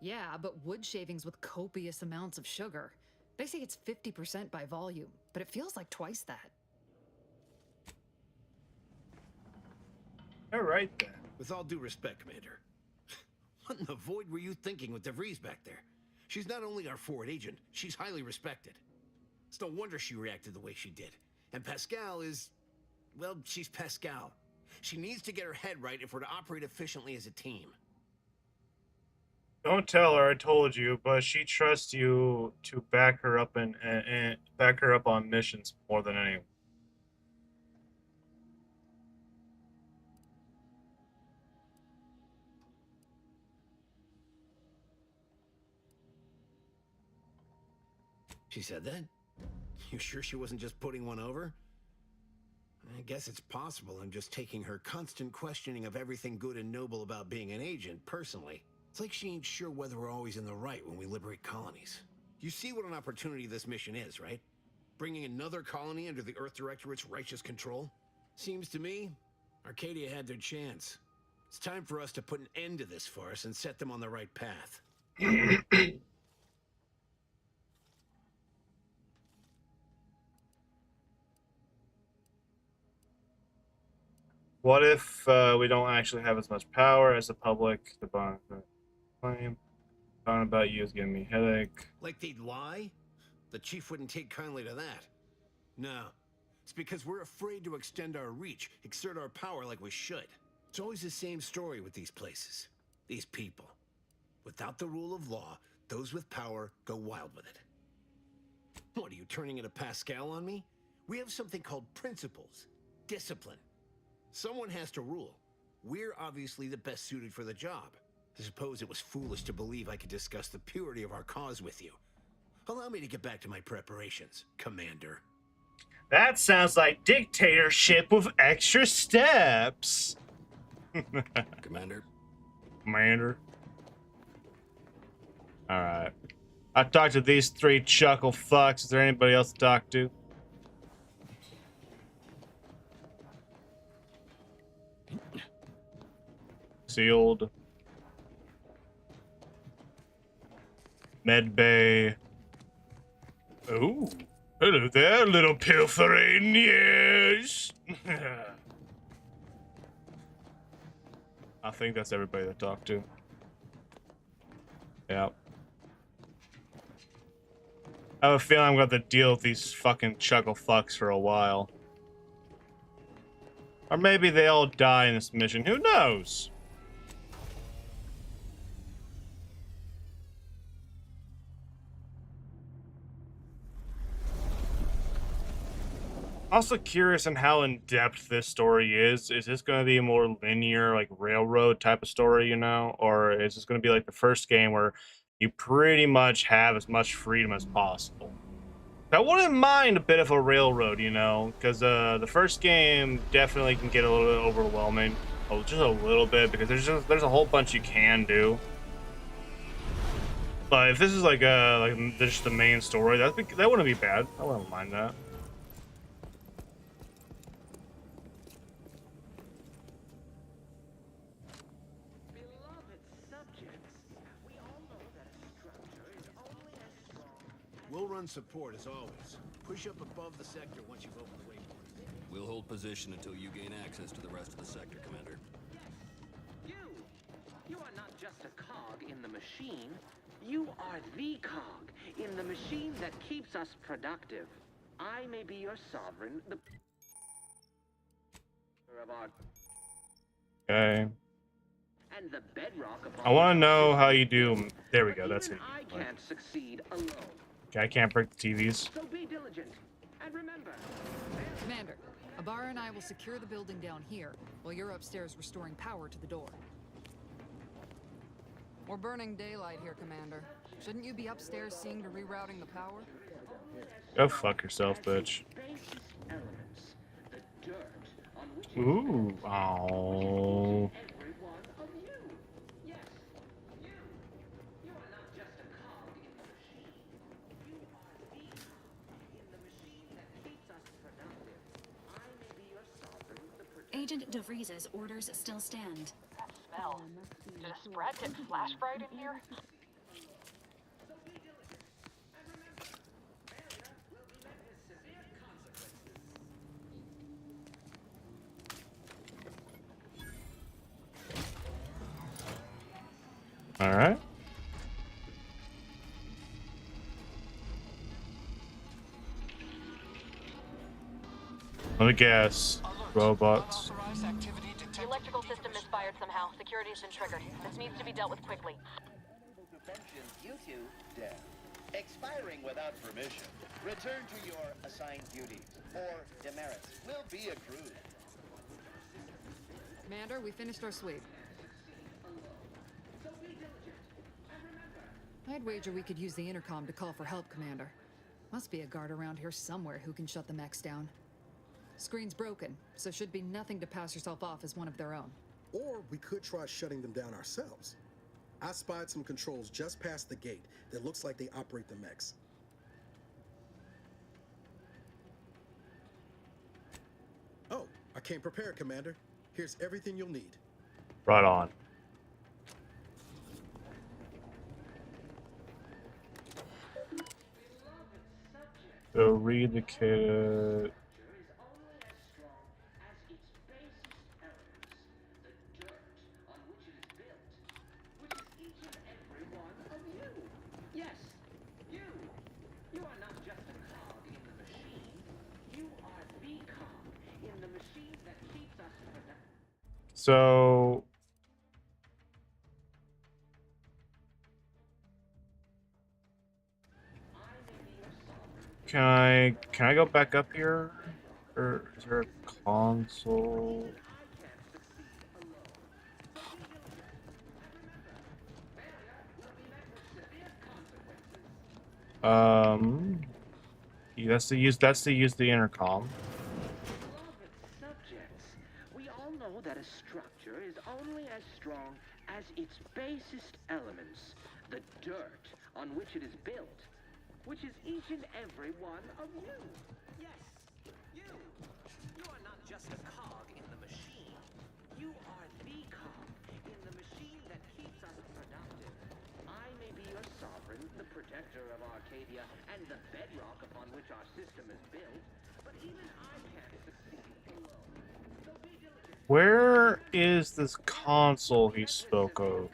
M: Yeah, but wood shavings with copious amounts of sugar. They say it's 50% by volume, but it feels like twice that.
A: All right then.
O: With all due respect, Commander, what in the void were you thinking with DeVries back there? She's not only our forward agent, she's highly respected. It's no wonder she reacted the way she did. And Pascal is... well, she's Pascal. She needs to get her head right if we're to operate efficiently as a team.
A: Don't tell her I told you, but she trusts you to back her up and back her up on missions more than anyone.
O: She said that? You sure she wasn't just putting one over? I guess it's possible I'm just taking her constant questioning of everything good and noble about being an agent personally. It's like she ain't sure whether we're always in the right when we liberate colonies. You see what an opportunity this mission is, right? Bringing another colony under the Earth Directorate's righteous control? Seems to me, Arcadia had their chance. It's time for us to put an end to this farce and set them on the right path.
A: What if we don't actually have as much power as the public? The bond claim. Talking about you is giving me a headache.
O: Like they'd lie? The chief wouldn't take kindly to that. No. It's because we're afraid to extend our reach, exert our power like we should. It's always the same story with these places. These people. Without the rule of law, those with power go wild with it. What, are you turning into Pascal on me? We have something called principles. Discipline. Someone has to rule. We're obviously the best suited for the job. I suppose it was foolish to believe I could discuss the purity of our cause with you. Allow me to get back to my preparations, Commander.
A: That sounds like dictatorship with extra steps.
N: Commander.
A: Commander. Alright. I talked to these three chuckle fucks. Is there anybody else to talk to? Sealed. Med bay. Oh, hello there, little pilfering. Yes. I think that's everybody to talk to. Yeah. I have a feeling I'm going to have to deal with these fucking chuckle fucks for a while. Or maybe they all die in this mission. Who knows? Also curious on how in-depth this story is. Is this going to be a more linear, like, railroad type of story, you know? Or is this going to be like the first game where you pretty much have as much freedom as possible? I wouldn't mind a bit of a railroad, you know? Because the first game definitely can get a little bit overwhelming. Oh, just a little bit, because there's a whole bunch you can do. But if this is like just the main story, that wouldn't be bad. I wouldn't mind that.
O: We'll run support as always. Push up above the sector once you've opened the waypoint.
N: We'll hold position until you gain access to the rest of the sector, Commander.
B: Yes, you are not just a cog in the machine. You are the cog in the machine that keeps us productive. I may be your sovereign, the of our
A: Okay.
B: and the bedrock upon
A: I want to know how you do. There we go. That's it.
B: I can't succeed alone.
A: Okay, I can't break the TVs.
B: So be diligent and remember.
M: Commander, Abara and I will secure the building down here while you're upstairs restoring power to the door. We're burning daylight here, Commander. Shouldn't you be upstairs seeing to rerouting the power?
A: Go fuck yourself, bitch. Ooh. Oh.
K: Agent DeVries's orders still stand.
P: That smell. Did a Sprat get flash fried in here?
A: Alright. Let me guess. Robots.
P: The electrical system misfired somehow. Security's been triggered. This needs to be dealt with quickly.
Q: You two, dead. Expiring without permission. Return to your assigned duties, or demerits will be accrued.
M: Commander, we finished our sweep. I'd wager we could use the intercom to call for help, Commander. Must be a guard around here somewhere who can shut the mechs down. Screen's broken, so should be nothing to pass yourself off as one of their own.
J: Or we could try shutting them down ourselves. I spied some controls just past the gate that looks like they operate the mechs. Oh, I came prepared, Commander. Here's everything you'll need.
A: Right on. So read the kit. So can I go back up here? Or is there a console? Yeah, that's to use the intercom.
Q: We all know that a structure is only as strong as its basest elements, the dirt on which it is built, which is each and every one of you. Yes, you. You are not just a cog in the machine. You are the cog in the machine that keeps us productive. I may be your sovereign, the protector of Arcadia, and the bedrock upon which our system is built, but even I can't succeed alone. So be diligent.
A: Where is this console he spoke of?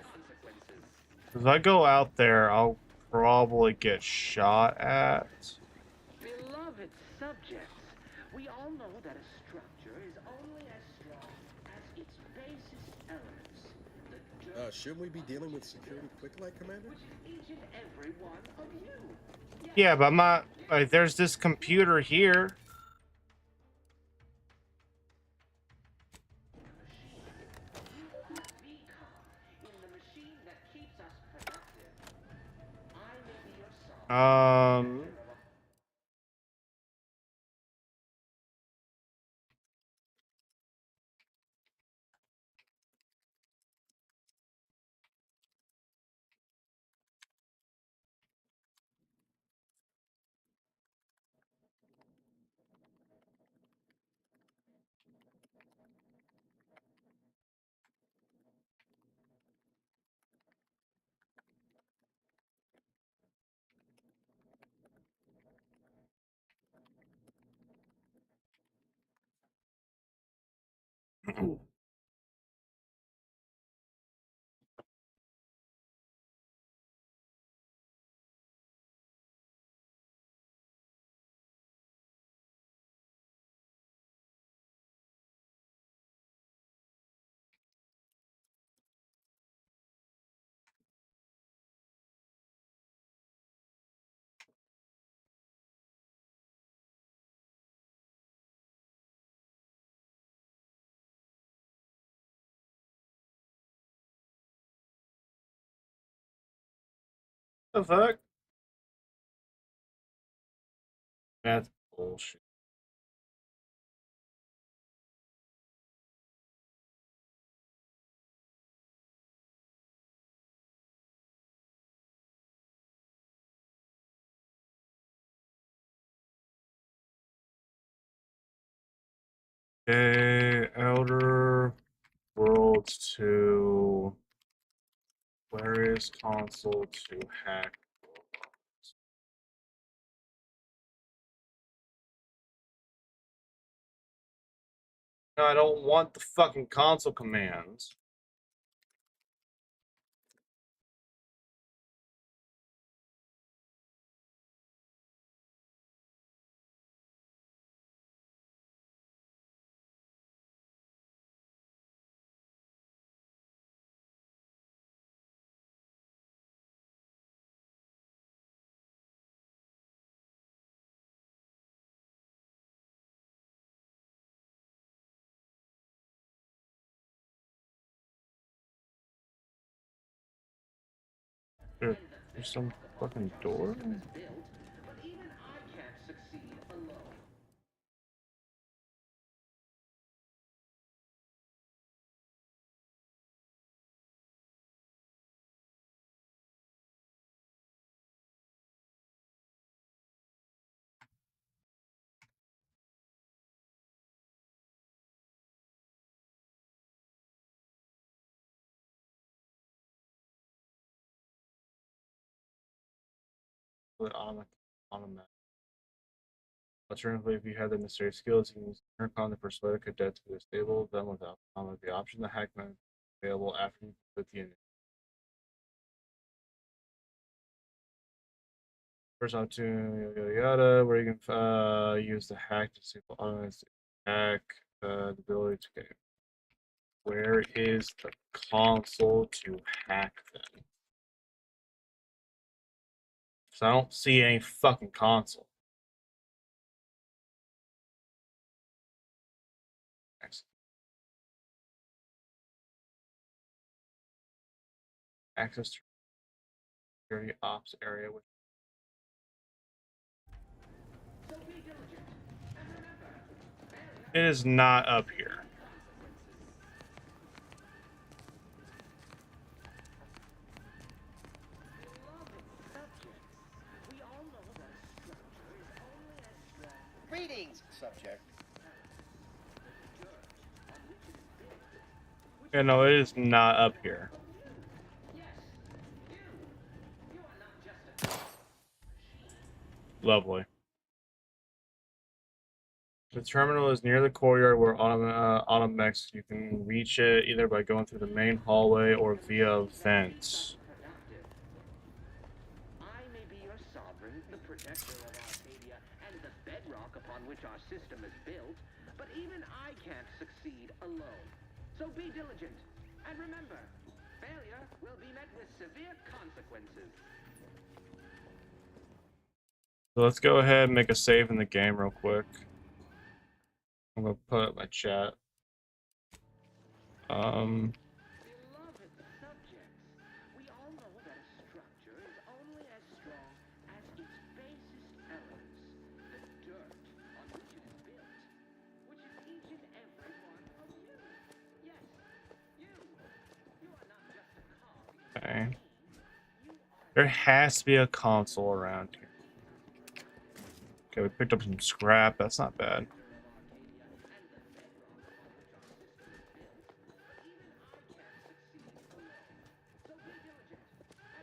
A: If I go out there, I'll probably get shot at.
Q: Beloved subjects, we all know that a structure is only as strong as its basest elements.
J: Shouldn't we be dealing with security quick like, Commander?
Q: Each and every one of you.
A: Yeah, but I'm not. Like, there's this computer here. The fuck? That's bullshit. Okay, Outer Worlds 2. Where is console to hack? No, I don't want the fucking console commands. There's some fucking door? Automatic. Alternatively, if you have the necessary skills, you can use Intercom to persuade a cadet to disable them without the option. The hackman available after you complete the unit. First option, yada yada, where you can use the hack to disable automatic hack, the ability to get. Where is the console to hack them? So I don't see any fucking console. Access to security ops area with. It is not up here.
R: Greetings, subject.
A: Yeah, no, it is not up here. Lovely. The terminal is near the courtyard where Automex. You can reach it either by going through the main hallway or via vents.
Q: I may be your sovereign, the protector of Arcadia, and the bedrock upon which our system is built, but even I can't succeed alone. So be diligent, and remember, failure will be met with severe consequences.
A: So let's go ahead and make a save in the game real quick. I'm gonna put up my chat. Okay. There has to be a console around here. Okay, we picked up some scrap. That's not bad.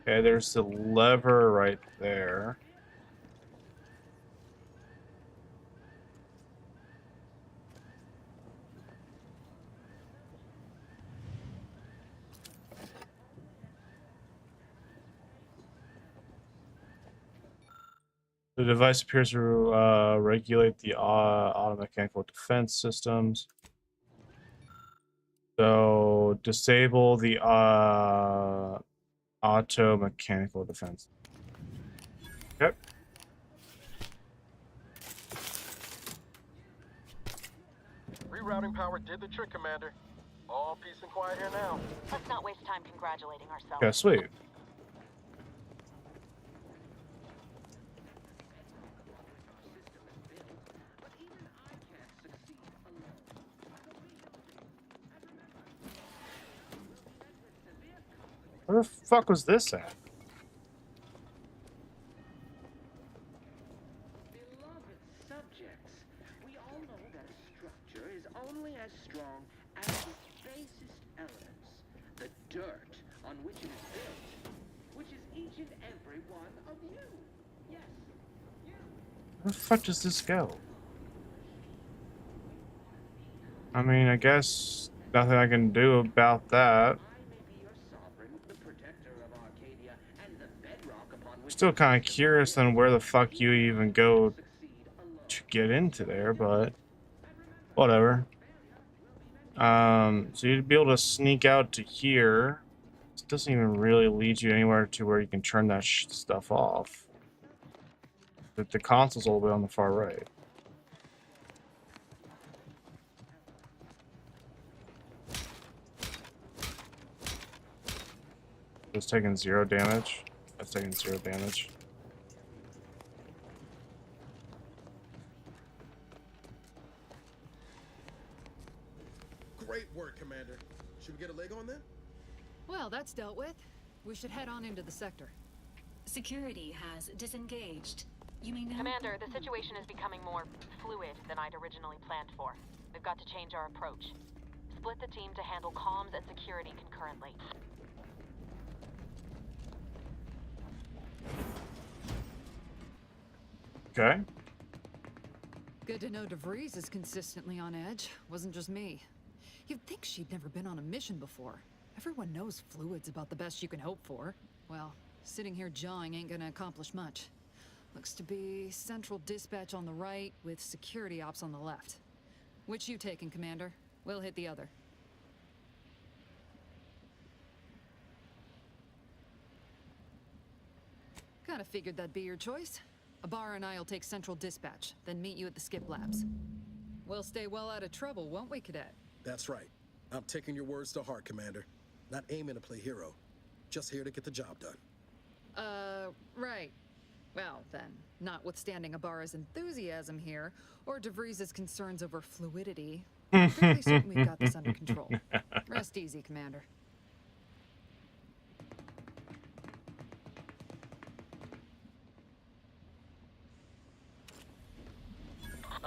A: Okay, there's the lever right there. The device appears to regulate the auto-mechanical defense systems. So disable the auto-mechanical defense. Yep.
S: Rerouting power did the trick, Commander. All peace and quiet here now.
P: Let's not waste time congratulating ourselves.
A: Yeah, sweet. Where the fuck was this at?
Q: Beloved subjects, we all know that a structure is only as strong as its basest elements, the dirt on which it is built, which is each and every one of you. Yes, you.
A: Where the fuck does this go? I mean, I guess nothing I can do about that. Still kind of curious on where the fuck you even go to get into there, but whatever. So you'd be able to sneak out to here. This doesn't even really lead you anywhere to where you can turn that stuff off. The console's all the way on the far right. It's taking 0 damage. That's taking 0 damage.
J: Great work, Commander. Should we get a leg on then?
M: Well, that's dealt with. We should head on into the sector.
K: Security has disengaged. You may now...
P: Commander, the situation is becoming more fluid than I'd originally planned for. We've got to change our approach. Split the team to handle comms and security concurrently.
A: Okay.
M: Good to know DeVries is consistently on edge. Wasn't just me. You'd think she'd never been on a mission before. Everyone knows fluid's about the best you can hope for. Well, sitting here jawing ain't gonna accomplish much. Looks to be central dispatch on the right with security ops on the left. Which you taking, Commander? We'll hit the other. Kinda figured that'd be your choice. Ibarra and I'll take central dispatch, then meet you at the skip labs. We'll stay well out of trouble, won't we, Cadet?
J: That's right. I'm taking your words to heart, Commander. Not aiming to play hero. Just here to get the job done.
M: Right. Well, then, notwithstanding Ibarra's enthusiasm here, or DeVries' concerns over fluidity, I'm fairly certain we've got this under control. Rest easy, Commander.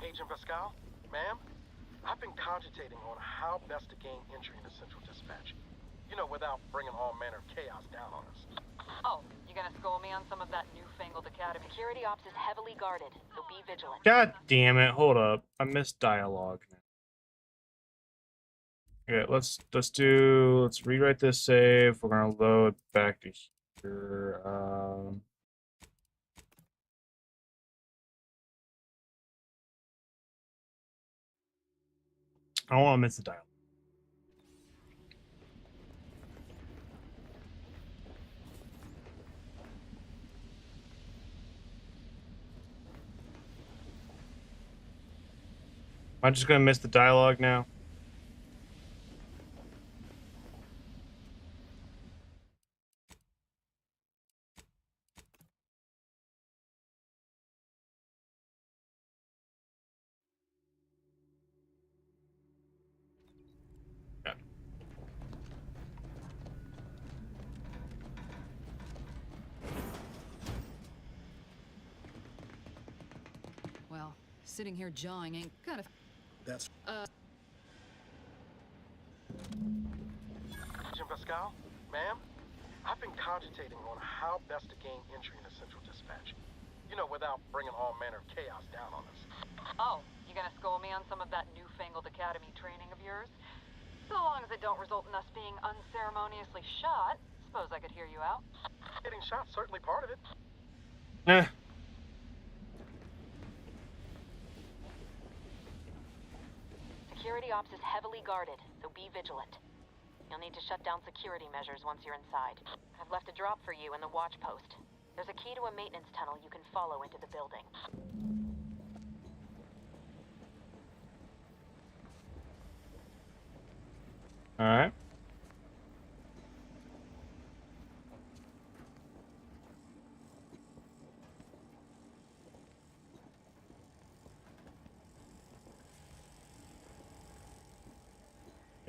S: Agent Pascal, ma'am, I've been cogitating on how best to gain entry into Central Dispatch. You know, without bringing all manner of chaos down on us.
P: Oh, you gonna school me on some of that newfangled academy? Security ops is heavily guarded, so be vigilant.
A: God damn it! Hold up, I missed dialogue. Okay, let's rewrite this save. We're gonna load back to here. I don't want to miss the dialogue. Am I just gonna miss the dialogue now? Yeah.
M: Well, sitting here jawing ain't kind of...
J: That's...
S: Agent Pascal, ma'am, I've been cogitating on how best to gain entry into Central Dispatch. You know, without bringing all manner of chaos down on us.
P: Oh, you gonna school me on some of that newfangled academy training of yours? So long as it don't result in us being unceremoniously shot, suppose I could hear you out.
S: Getting shot certainly part of it.
A: Eh.
P: Security ops is heavily guarded, so be vigilant. You'll need to shut down security measures once you're inside. I've left a drop for you in the watch post. There's a key to a maintenance tunnel you can follow into the building.
A: All right.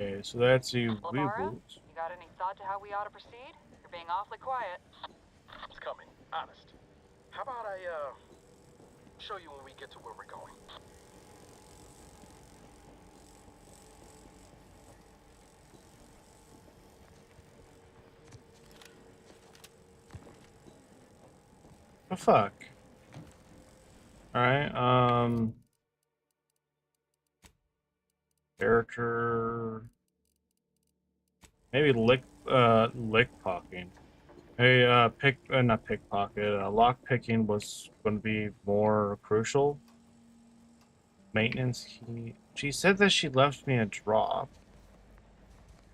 A: Okay, so that's the
P: Ibarra, you got any thought to how we ought to proceed? You're being awfully quiet.
S: It's coming, honest. How about I, show you when we get to where we're going?
A: Oh, fuck. Alright, character... Maybe lickpocketing. Hey, not pickpocket, lock picking was going to be more crucial. Maintenance key. She said that she left me a drop.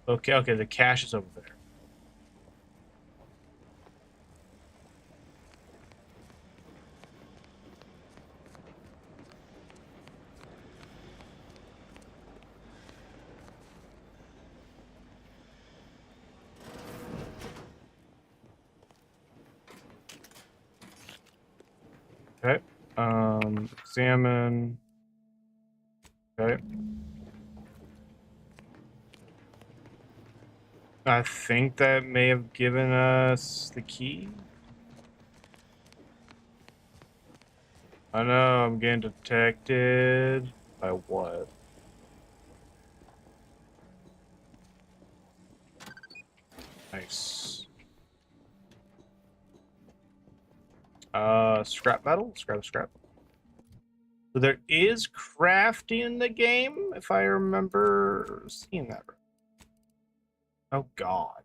A: Okay, the cache is over there. Examine. Okay. I think that may have given us the key. I know, I'm getting detected. By what? Nice. Scrap metal? Scrap. So there is crafting in the game, if I remember seeing that right. Oh god.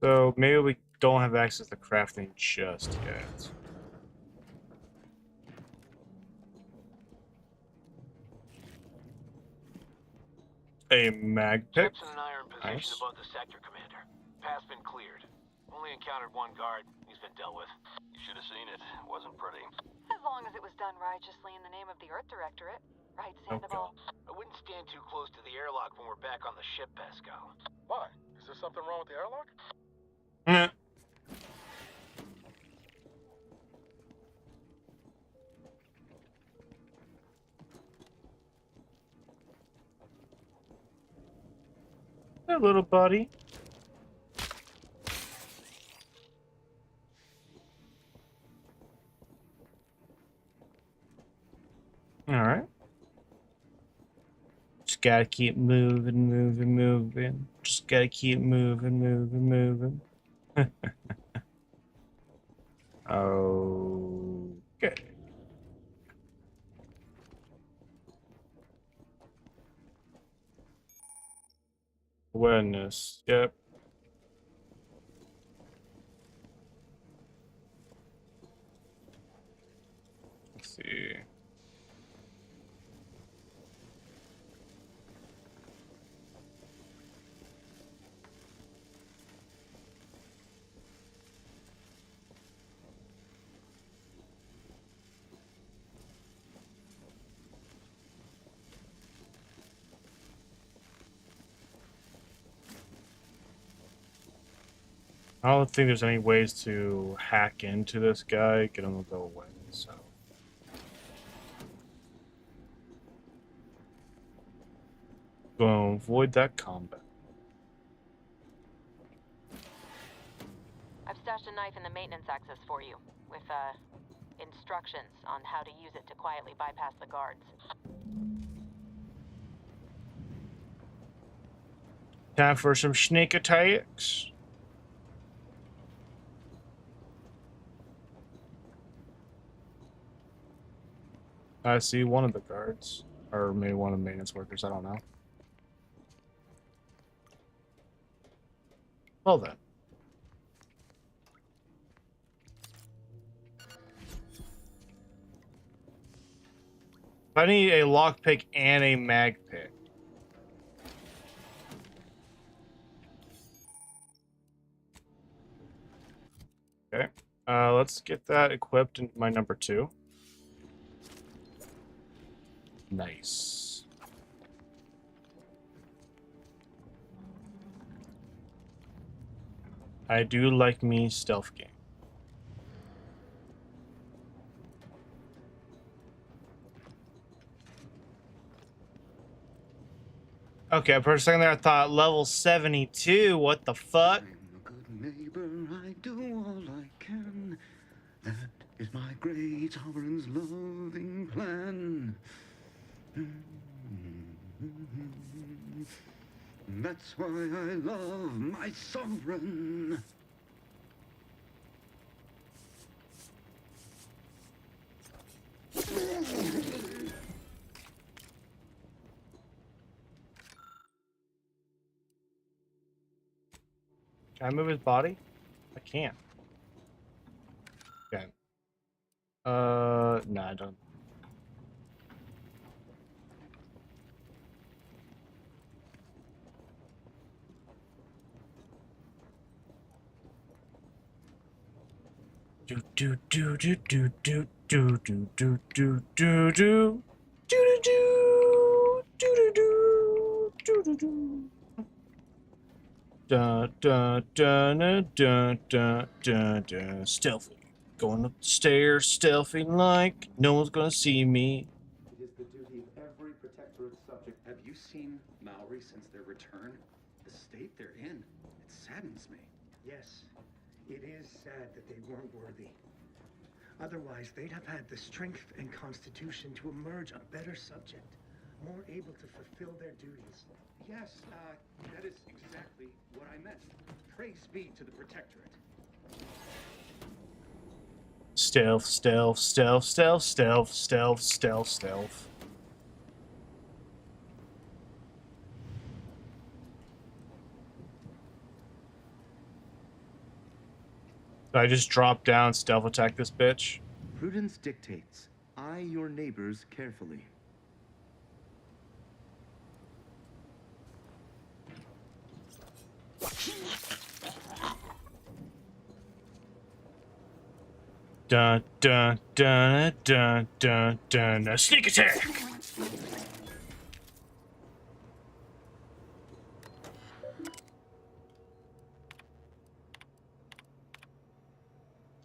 A: So maybe we don't have access to crafting just yet. A mag pick.
R: Ships in an iron position above the sector, Commander. Path's been cleared. Only encountered one guard. He's been dealt with.
N: You should have seen it. It wasn't pretty.
P: As long as it was done righteously in the name of the Earth Directorate. Right, Sandoval?
R: I wouldn't stand too close to the airlock when we're back on the ship, Pascal.
S: Why? Is there something wrong with the airlock?
A: Nah. Hey, little buddy. All right. Just gotta keep moving. Just gotta keep moving. Okay. Awareness. Yep. Let's see. I don't think there's any ways to hack into this guy, get him to go away, so. Boom, avoid that combat.
P: I've stashed a knife in the maintenance access for you, with, instructions on how to use it to quietly bypass the guards.
A: Time for some sneak attacks. I see one of the guards, or maybe one of the maintenance workers, I don't know. Well then. I need a lockpick and a mag pick. Okay, let's get that equipped in my number 2. Nice. I do like me stealth game. Okay, for a second there I thought level 72, what the fuck?
T: Neighbor, I do all I can. That is my great sovereign's loving plan. That's why I love my sovereign.
A: Can I move his body? I can't. Okay. Nah, I don't. Do do do do do do do do do do do do do do do do do. Dun, dun, dun, dun, dun, dun, dun, dun. Stealthy. Going up the stairs, stealthy like no one's gonna see me.
U: It is the duty of every protectorate subject. Have you seen Maori since their return? The state they're in, it saddens me.
V: Yes, it is sad that they weren't worthy. Otherwise, they'd have had the strength and constitution to emerge a better subject, more able to fulfill their duties.
U: Yes, that is exactly what I meant. Praise be to the protectorate.
A: Stealth, stealth, stealth, stealth, stealth, stealth, stealth, stealth. So I just drop down, stealth attack this bitch.
T: Prudence dictates, eye your neighbors carefully.
A: Dun dun dun dun dun dun. A sneak attack.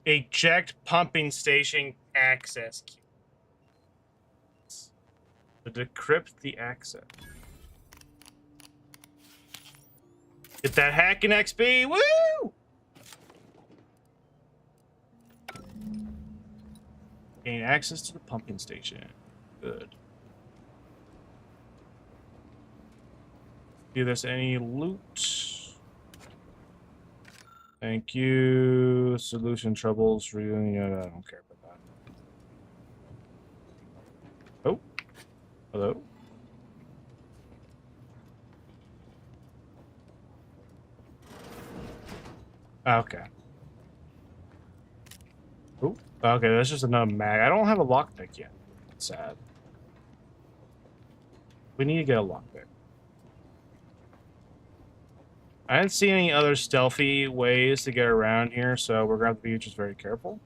A: Eject pumping station access key. To decrypt the access. Get that hacking XP. Woo! Gain access to the pumping station. Good. Give us any loot. Thank you. Solution troubles. Really, I don't care about that. Oh. Hello. Okay. Oh. Okay, that's just another mag. I don't have a lockpick yet. Sad. We need to get a lockpick. I didn't see any other stealthy ways to get around here, so we're going to have to be just very careful.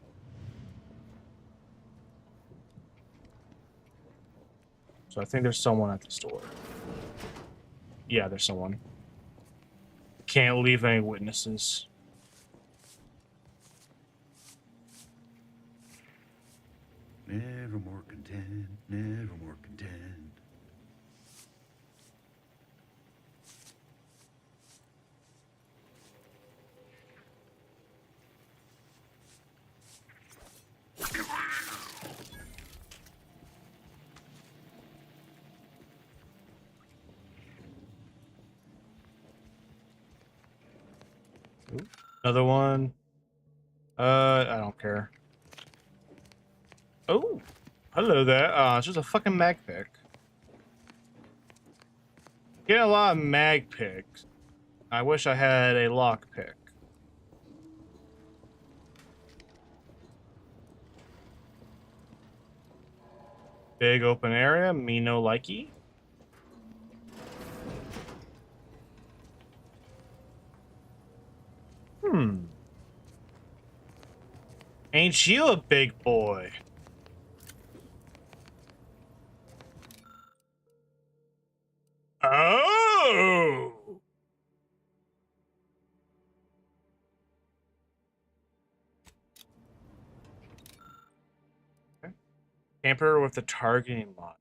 A: So I think there's someone at the store. Yeah, there's someone. Can't leave any witnesses.
T: Never more content, never more content.
A: Ooh, another one. I don't care. Oh, hello there. It's just a fucking mag pick. Get a lot of mag picks. I wish I had a lock pick. Big open area, me no likey. Ain't you a big boy? Oh! Okay. Camper with the targeting mod.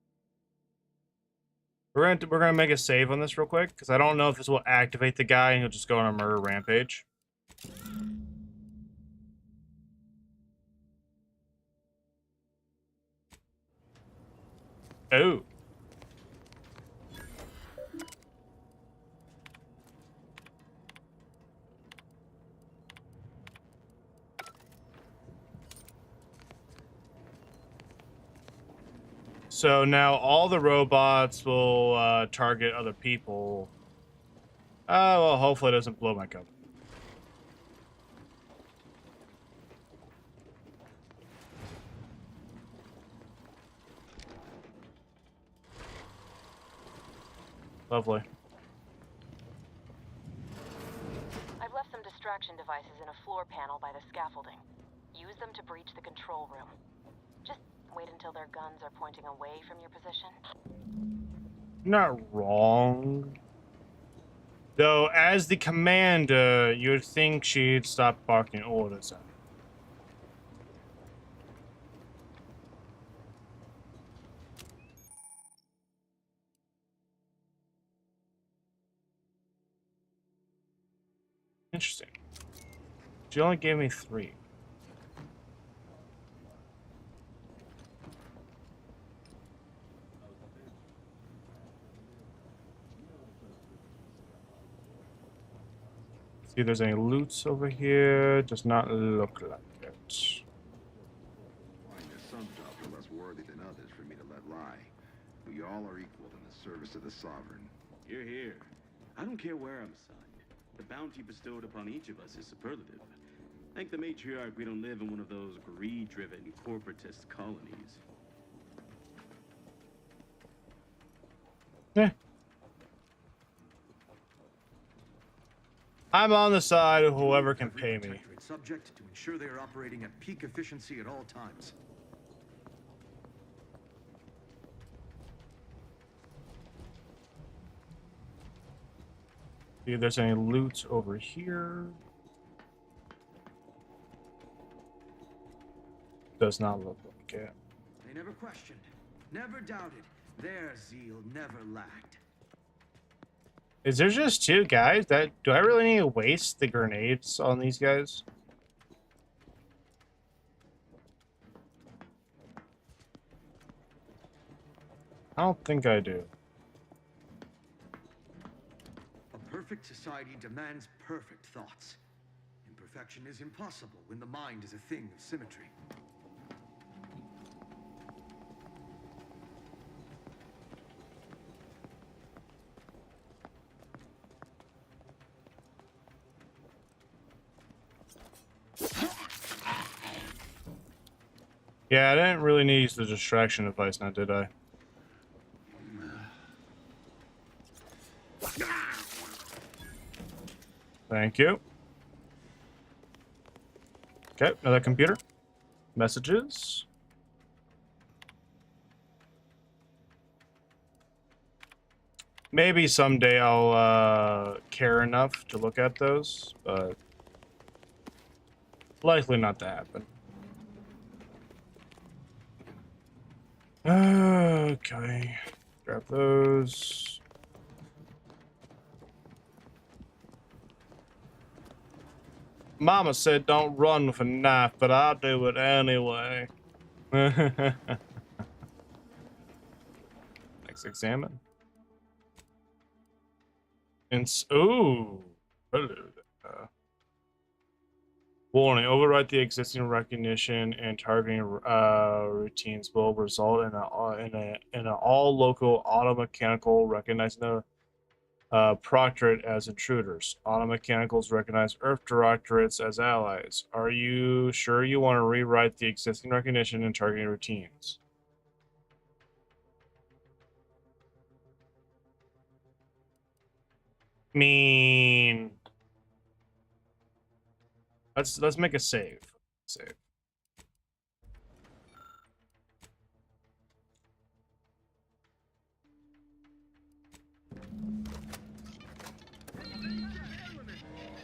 A: We're gonna make a save on this real quick because I don't know if this will activate the guy and he'll just go on a murder rampage. Oh. So now all the robots will target other people. Well, hopefully it doesn't blow my cover. Lovely.
P: I've left some distraction devices in a floor panel by the scaffolding. Use them to breach the control room. Just wait until their guns are pointing away from your position.
A: Not wrong. Though, as the commander, you'd think she'd stop barking orders at me. Interesting. She only gave me 3. See if there's any loots over here. Does not look like it.
E: Find there's some jobs are less worthy than others for me to let lie. We all are equal in the service of the Sovereign.
F: You're here. I don't care where I'm assigned. The bounty bestowed upon each of us is superlative. Thank the matriarch we don't live in one of those greed-driven corporatist colonies.
A: Yeah. I'm on the side of whoever can pay me.
W: Subject to ensure they are operating at peak efficiency at all times.
A: See if there's any loot over here. Does not look like it.
W: They never questioned, never doubted. Their zeal never lacked.
A: Is there just 2 guys? Do I really need to waste the grenades on these guys? I don't think I do.
W: A perfect society demands perfect thoughts. Imperfection is impossible when the mind is a thing of symmetry.
A: Yeah, I didn't really need to use the distraction device now, did I? Thank you. Okay, another computer. Messages. Maybe someday I'll care enough to look at those, but likely not to happen. Okay, grab those. Mama said don't run with a knife, but I'll do it anyway. Let's examine. And ooh, hello there. Warning: overwrite the existing recognition and targeting routines will result in an all local automechanical recognizing the Proctorate as intruders. Automechanicals recognize Earth Directorates as allies. Are you sure you want to rewrite the existing recognition and targeting routines? Let's make a save. Save.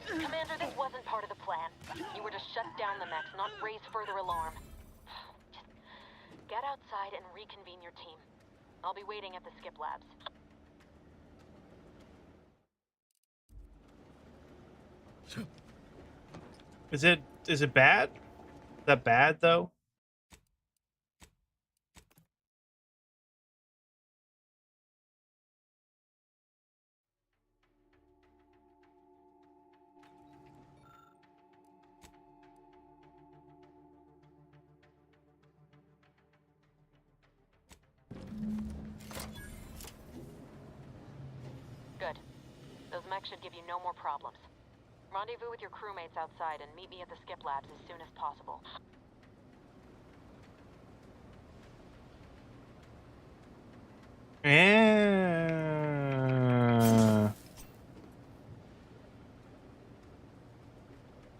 P: Commander, this wasn't part of the plan. You were to shut down the mechs, not raise further alarm. Just get outside and reconvene your team. I'll be waiting at the skip labs.
A: Is it bad? Is that bad though?
P: Good. Those mechs should give you no more problems. Rendezvous with your crewmates outside and meet me at the skip labs as soon as possible.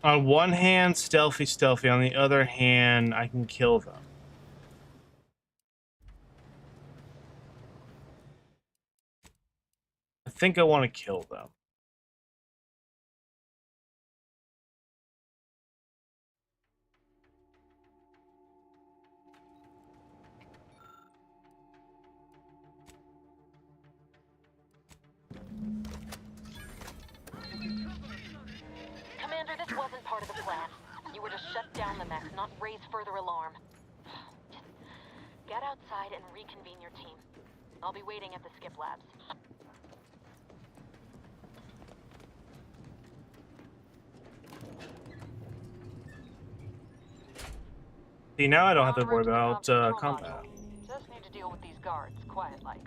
A: On one hand, stealthy. On the other hand, I can kill them. I think I want to kill them.
P: Commander, this wasn't part of the plan. You were to shut down the mechs, not raise further alarm. Just get outside and reconvene your team. I'll be waiting at the skip labs.
A: See, now I don't have to worry about combat.
P: Just need to deal with these guards, quiet-like.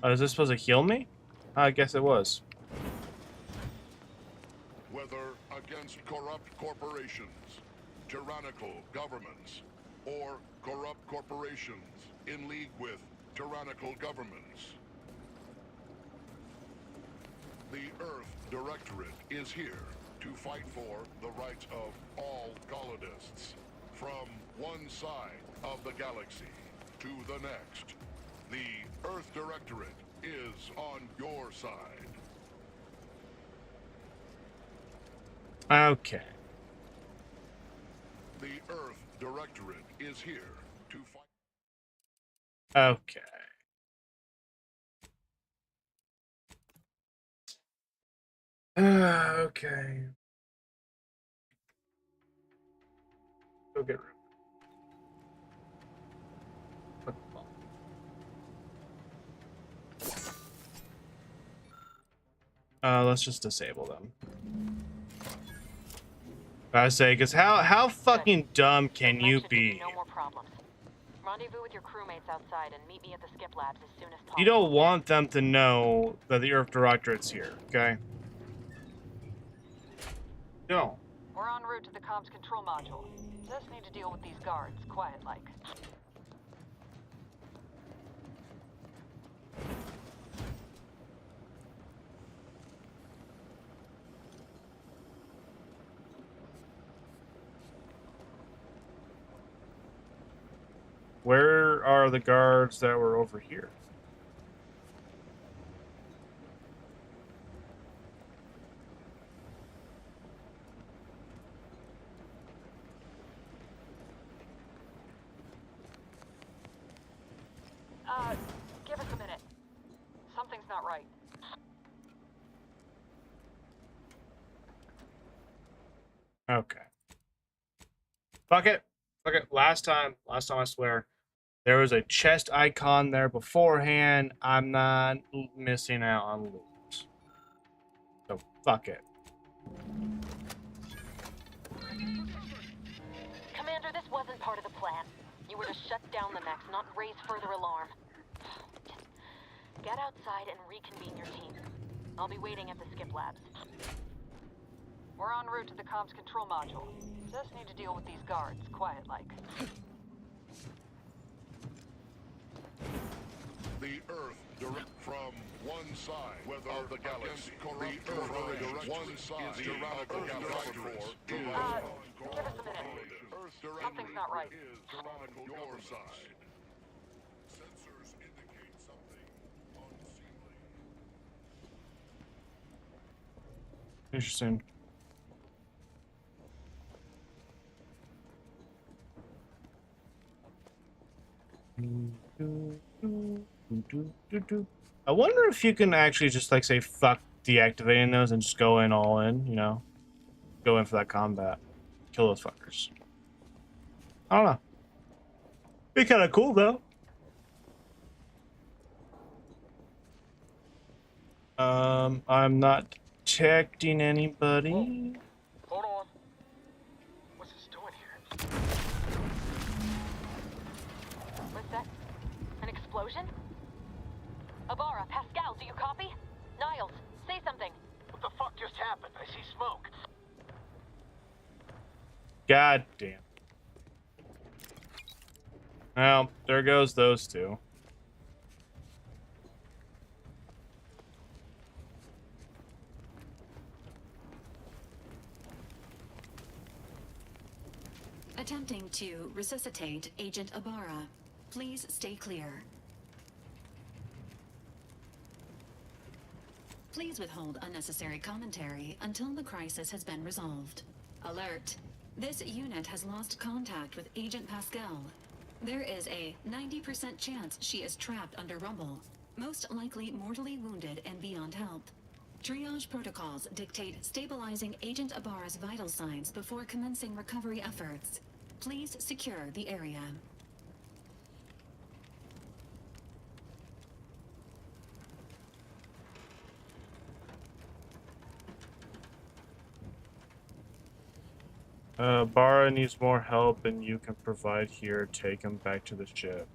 A: Oh, is this supposed to heal me? I guess it was.
D: Whether against corrupt corporations, tyrannical governments, or corrupt corporations in league with tyrannical governments, the Earth Directorate is here to fight for the rights of all colonists. From one side of the galaxy to the next, the Earth Directorate is on your side.
A: Okay.
D: The Earth Directorate is here to fight.
A: Okay. Okay. Go get room. Let's just disable them. I say, because how fucking dumb can you be?
P: No more problems. Rendezvous with your crewmates outside and meet me at the skip labs as soon as possible.
A: You don't want them to know that the Earth Directorate's here, okay? No.
P: We're en route to the comms control module. Just need to deal with these guards, quiet-like.
A: Where are the guards that were over here?
P: Give us a minute. Something's not right.
A: Okay. Fuck it. Fuck it. Last time I swear. There was a chest icon there beforehand. I'm not missing out on loot. So fuck it.
P: Commander, this wasn't part of the plan. You were to shut down the mechs, not raise further alarm. Just get outside and reconvene your team. I'll be waiting at the skip labs. We're en route to the comms control module. Just need to deal with these guards, quiet-like.
D: The Earth direct from one side of the galaxy. The Earth direct one side tyrannical galaxy.
P: Give us a minute. Something's not right.
D: Tyrannical your side. Sensors indicate something unseemly.
A: Interesting. I wonder if you can actually just like say fuck deactivating those and just go in all in, you know? Go in for that combat. Kill those fuckers. I don't know. Be kind of cool though. I'm not detecting anybody.
S: Hold on. What's this doing here?
P: What's that? An explosion? Abara, Pascal, do you copy? Niles, say something.
R: What the fuck just happened? I see smoke.
A: God damn. Well, there goes those two.
K: Attempting to resuscitate Agent Abara. Please stay clear. Please withhold unnecessary commentary until the crisis has been resolved. Alert. This unit has lost contact with Agent Pascal. There is a 90% chance she is trapped under rubble, most likely mortally wounded and beyond help. Triage protocols dictate stabilizing Agent Ibarra's vital signs before commencing recovery efforts. Please secure the area.
A: Barra needs more help than you can provide here. Take him back to the ship.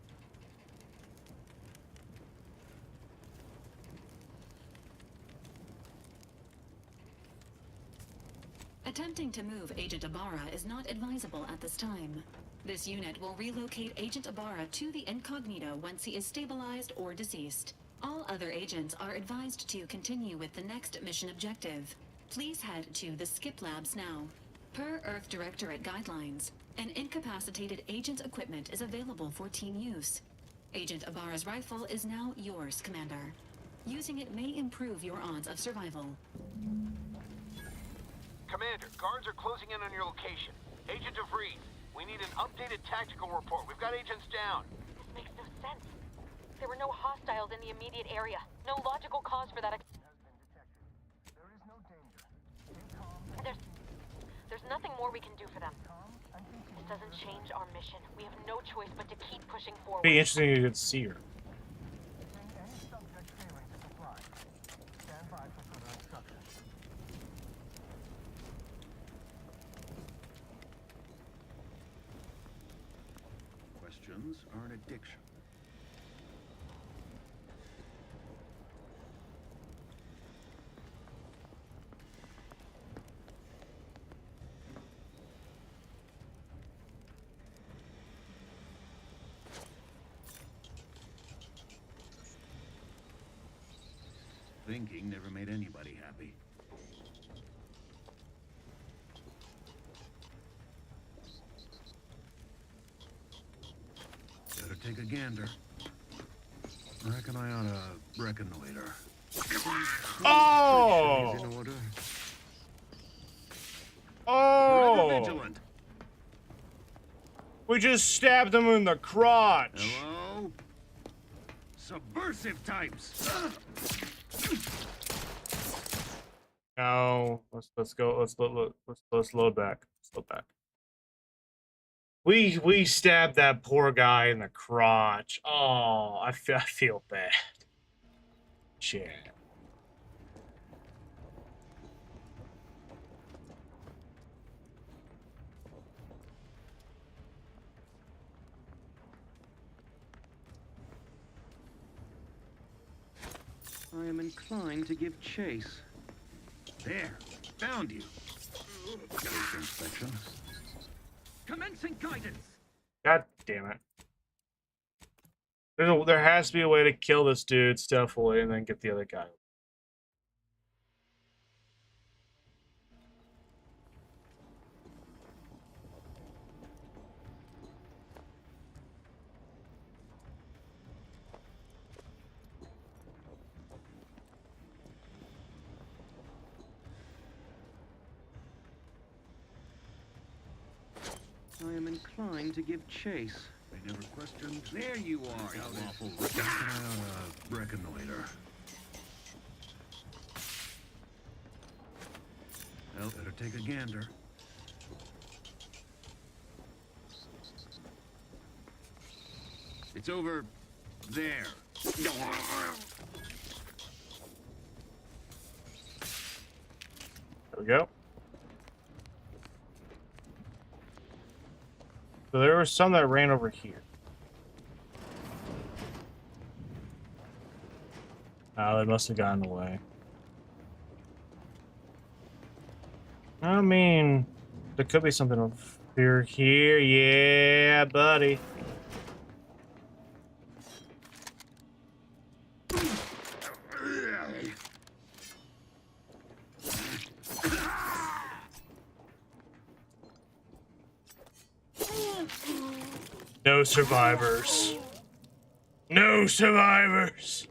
K: Attempting to move Agent Ibarra is not advisable at this time. This unit will relocate Agent Ibarra to the Incognito once he is stabilized or deceased. All other agents are advised to continue with the next mission objective. Please head to the Skip Labs now. Per Earth Directorate guidelines, an incapacitated agent's equipment is available for team use. Agent Ibarra's rifle is now yours, Commander. Using it may improve your odds of survival.
R: Commander, guards are closing in on your location. Agent DeVries, we need an updated tactical report. We've got agents down.
P: This makes no sense. There were no hostiles in the immediate area. No logical cause for that. There's nothing more we can do for them. This doesn't change our mission. We have no choice but to keep pushing forward.
A: It'd be interesting to see her.
W: Questions are an addiction. Thinking never made anybody happy. Better take a gander. I reckon I ought to reconnoiter.
A: Oh!
W: In order.
A: Oh!
W: Vigilant.
A: We just stabbed him in the crotch.
W: Hello? Subversive types.
A: No, let's go. Let's load back. Let's load back. We stabbed that poor guy in the crotch. Oh, I feel bad. Shit.
W: I am inclined to give chase. There, found you. Case inspection. Commencing guidance.
A: God damn it. There has to be a way to kill this dude stealthily and then get the other guy.
W: I am inclined to give chase. They never questioned. There you are, you lawful reconnoiter. Well, better take a gander. It's over there.
A: There we go. So there were some that ran over here. Oh, they must have gotten away. I mean, there could be something over here. Yeah, buddy. No survivors. No survivors.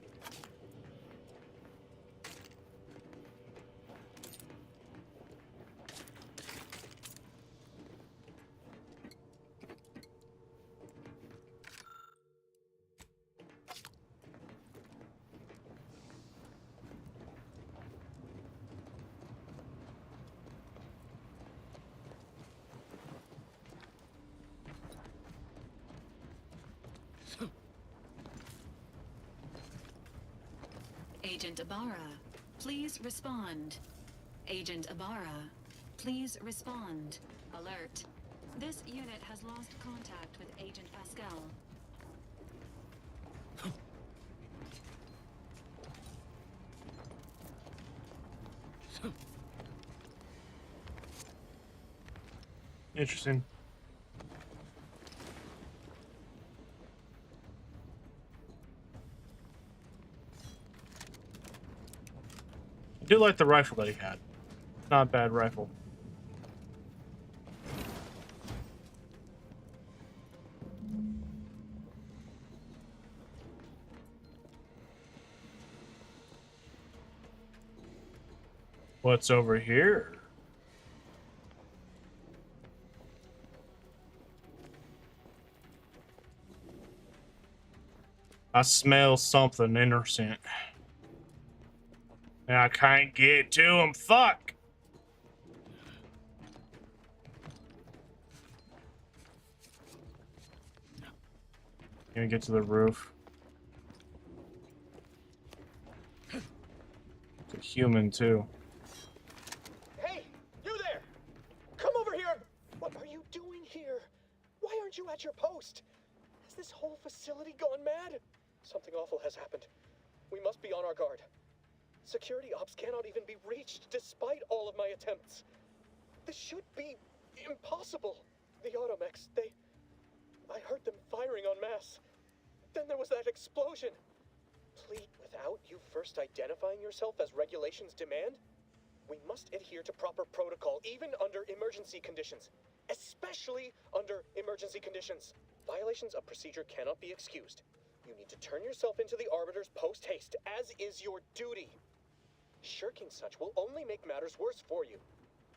K: Agent Ibarra, please respond. Agent Ibarra, please respond. Alert. This unit has lost contact with Agent Pascal.
A: Interesting. I do like the rifle that he had. Not a bad rifle. What's over here? I smell something innocent. And I can't get to him. Fuck! Gonna get to the roof. It's a human, too.
G: Hey, you there! Come over here! What are you doing here? Why aren't you at your post? Has this whole facility gone mad? Something awful has happened. We must be on our guard. Security ops cannot even be reached despite all of my attempts. This should be impossible. The automechs, I heard them firing en masse. Then there was that explosion. Please, without you first identifying yourself as regulations demand, we must adhere to proper protocol, even under emergency conditions. Especially under emergency conditions. Violations of procedure cannot be excused. You need to turn yourself into the Arbiter's post-haste, as is your duty. Shirking such will only make matters worse for you.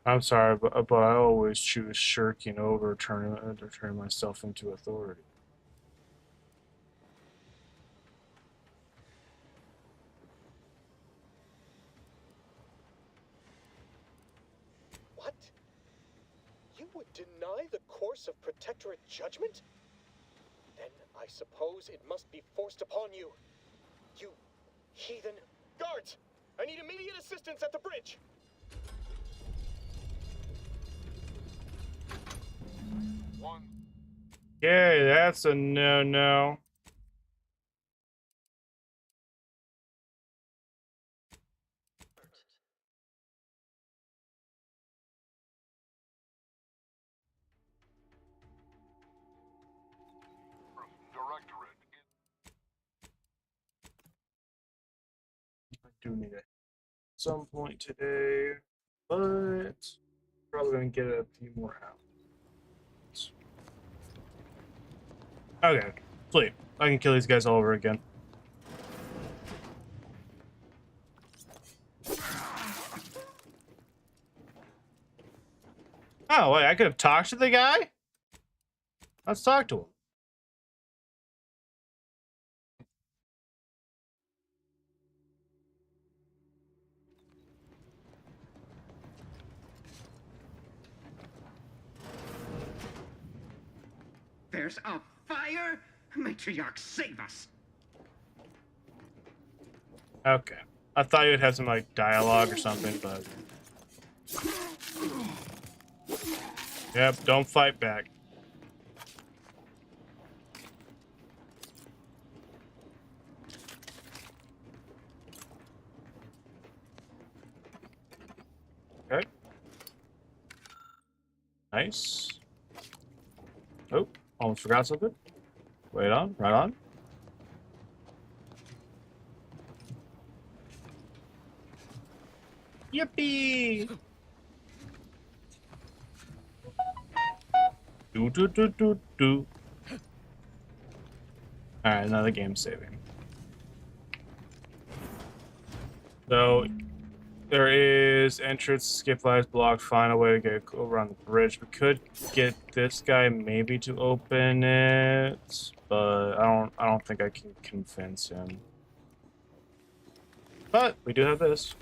A: I'm sorry, but I always choose shirking over turning myself into authority.
G: What? You would deny the course of Protectorate judgment? Then I suppose it must be forced upon you. You heathen. Guards! I need immediate assistance at the bridge!
A: Okay, that's a no-no. I do need it at some point today, but probably gonna get a few more hours. Okay, sweet. I can kill these guys all over again. Oh, wait, I could have talked to the guy? Let's talk to him.
T: There's a fire? Matriarch, save us!
A: Okay. I thought you'd have some, like, dialogue or something, but... Yep, don't fight back. Okay. Nice. Oh, almost forgot something. Wait on, right on. Yippee! Do. Alright, another game saving. So, there is entrance, skip lives blocked, find a way to get over on the bridge. We could get this guy maybe to open it, but I don't think I can convince him. But we do have this.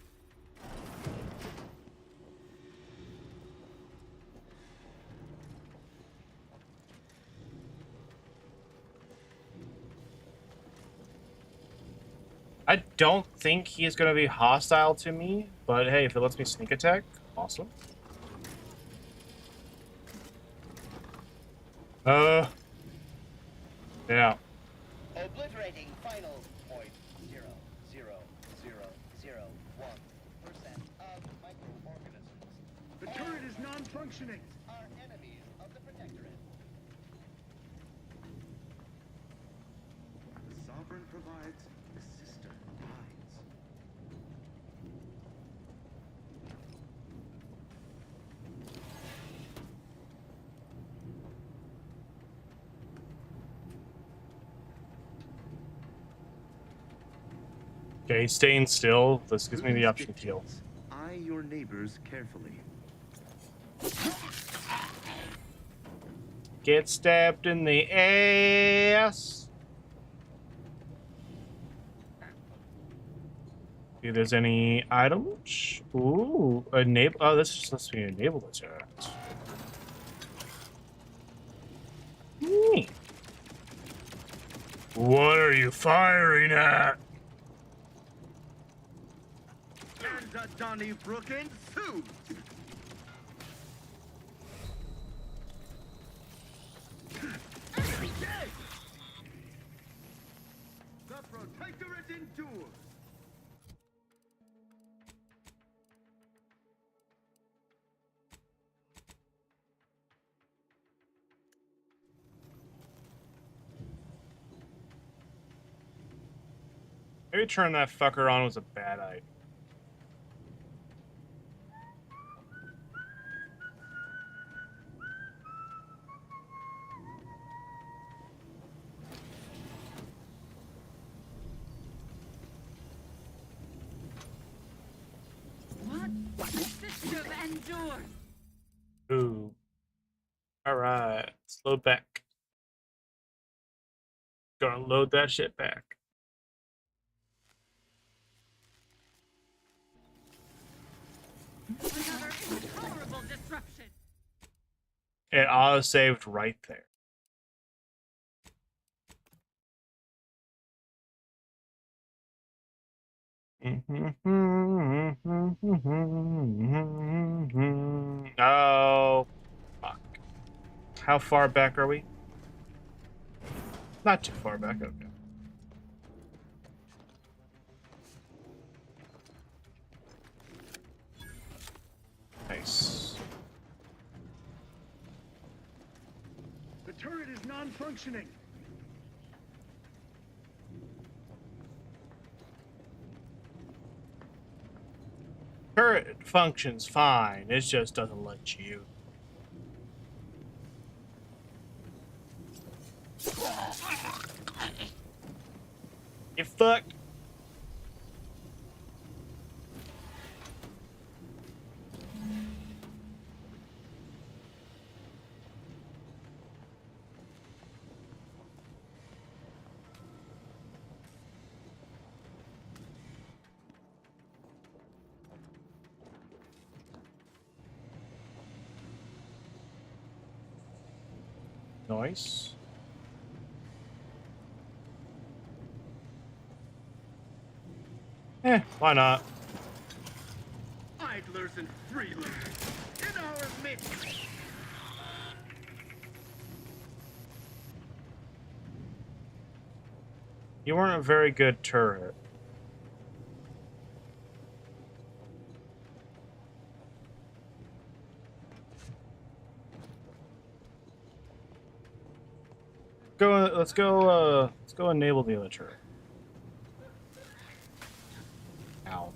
A: don't think he's gonna be hostile to me, but hey, if it lets me sneak attack, awesome. Yeah.
C: Obliterating final 0.000001% of microorganisms.
W: The turret is non-functioning.
C: Are enemies of the Protectorate.
T: The Sovereign provides, the Sister abides.
A: Okay, staying still. This gives me the option to heal.
T: Eye your neighbors carefully.
A: Get stabbed in the ass. See if there's any items. Ooh, enable. Oh, this just lets me enable the turret. Neat. What are you firing at?
W: And a Donnybrook ensues. Enemy dead. The Protectorate endures.
A: Maybe turn that fucker on was a bad idea.
H: What system endures?
A: Ooh. Alright, let's load back. Gonna load that shit back.
H: Another intolerable disruption.
A: It auto-saved right there. Oh, fuck. How far back are we? Not too far back, okay. Nice.
W: The turret is non-functioning.
A: Turret functions fine, it just doesn't let you. You fucked. Nice. Why not?
W: Idlers and freeloaders in our midst.
A: You weren't a very good turret. Let's go enable the other turret. Ow.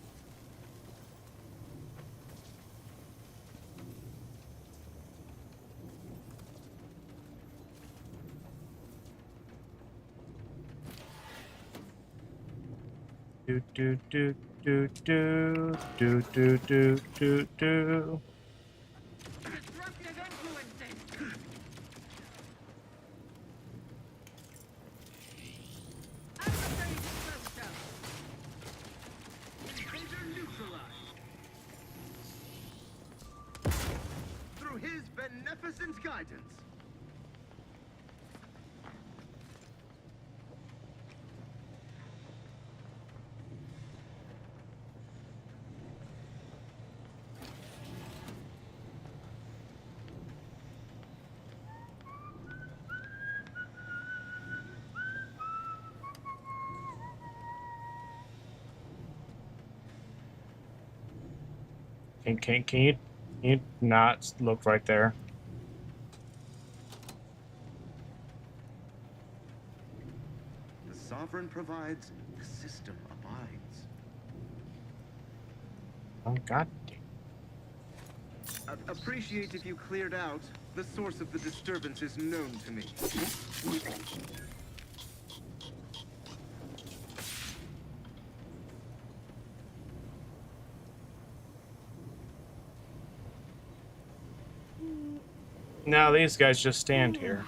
A: Do do do do do do do do do do.
H: Disruptive influences. Adversary disposed of.
W: Invader neutralized. Through his beneficent guidance.
A: Can you not look right there?
T: The sovereign provides, the system abides.
A: Oh God.
T: Appreciate if you cleared out. The source of the disturbance is known to me.
A: Now these guys just stand here.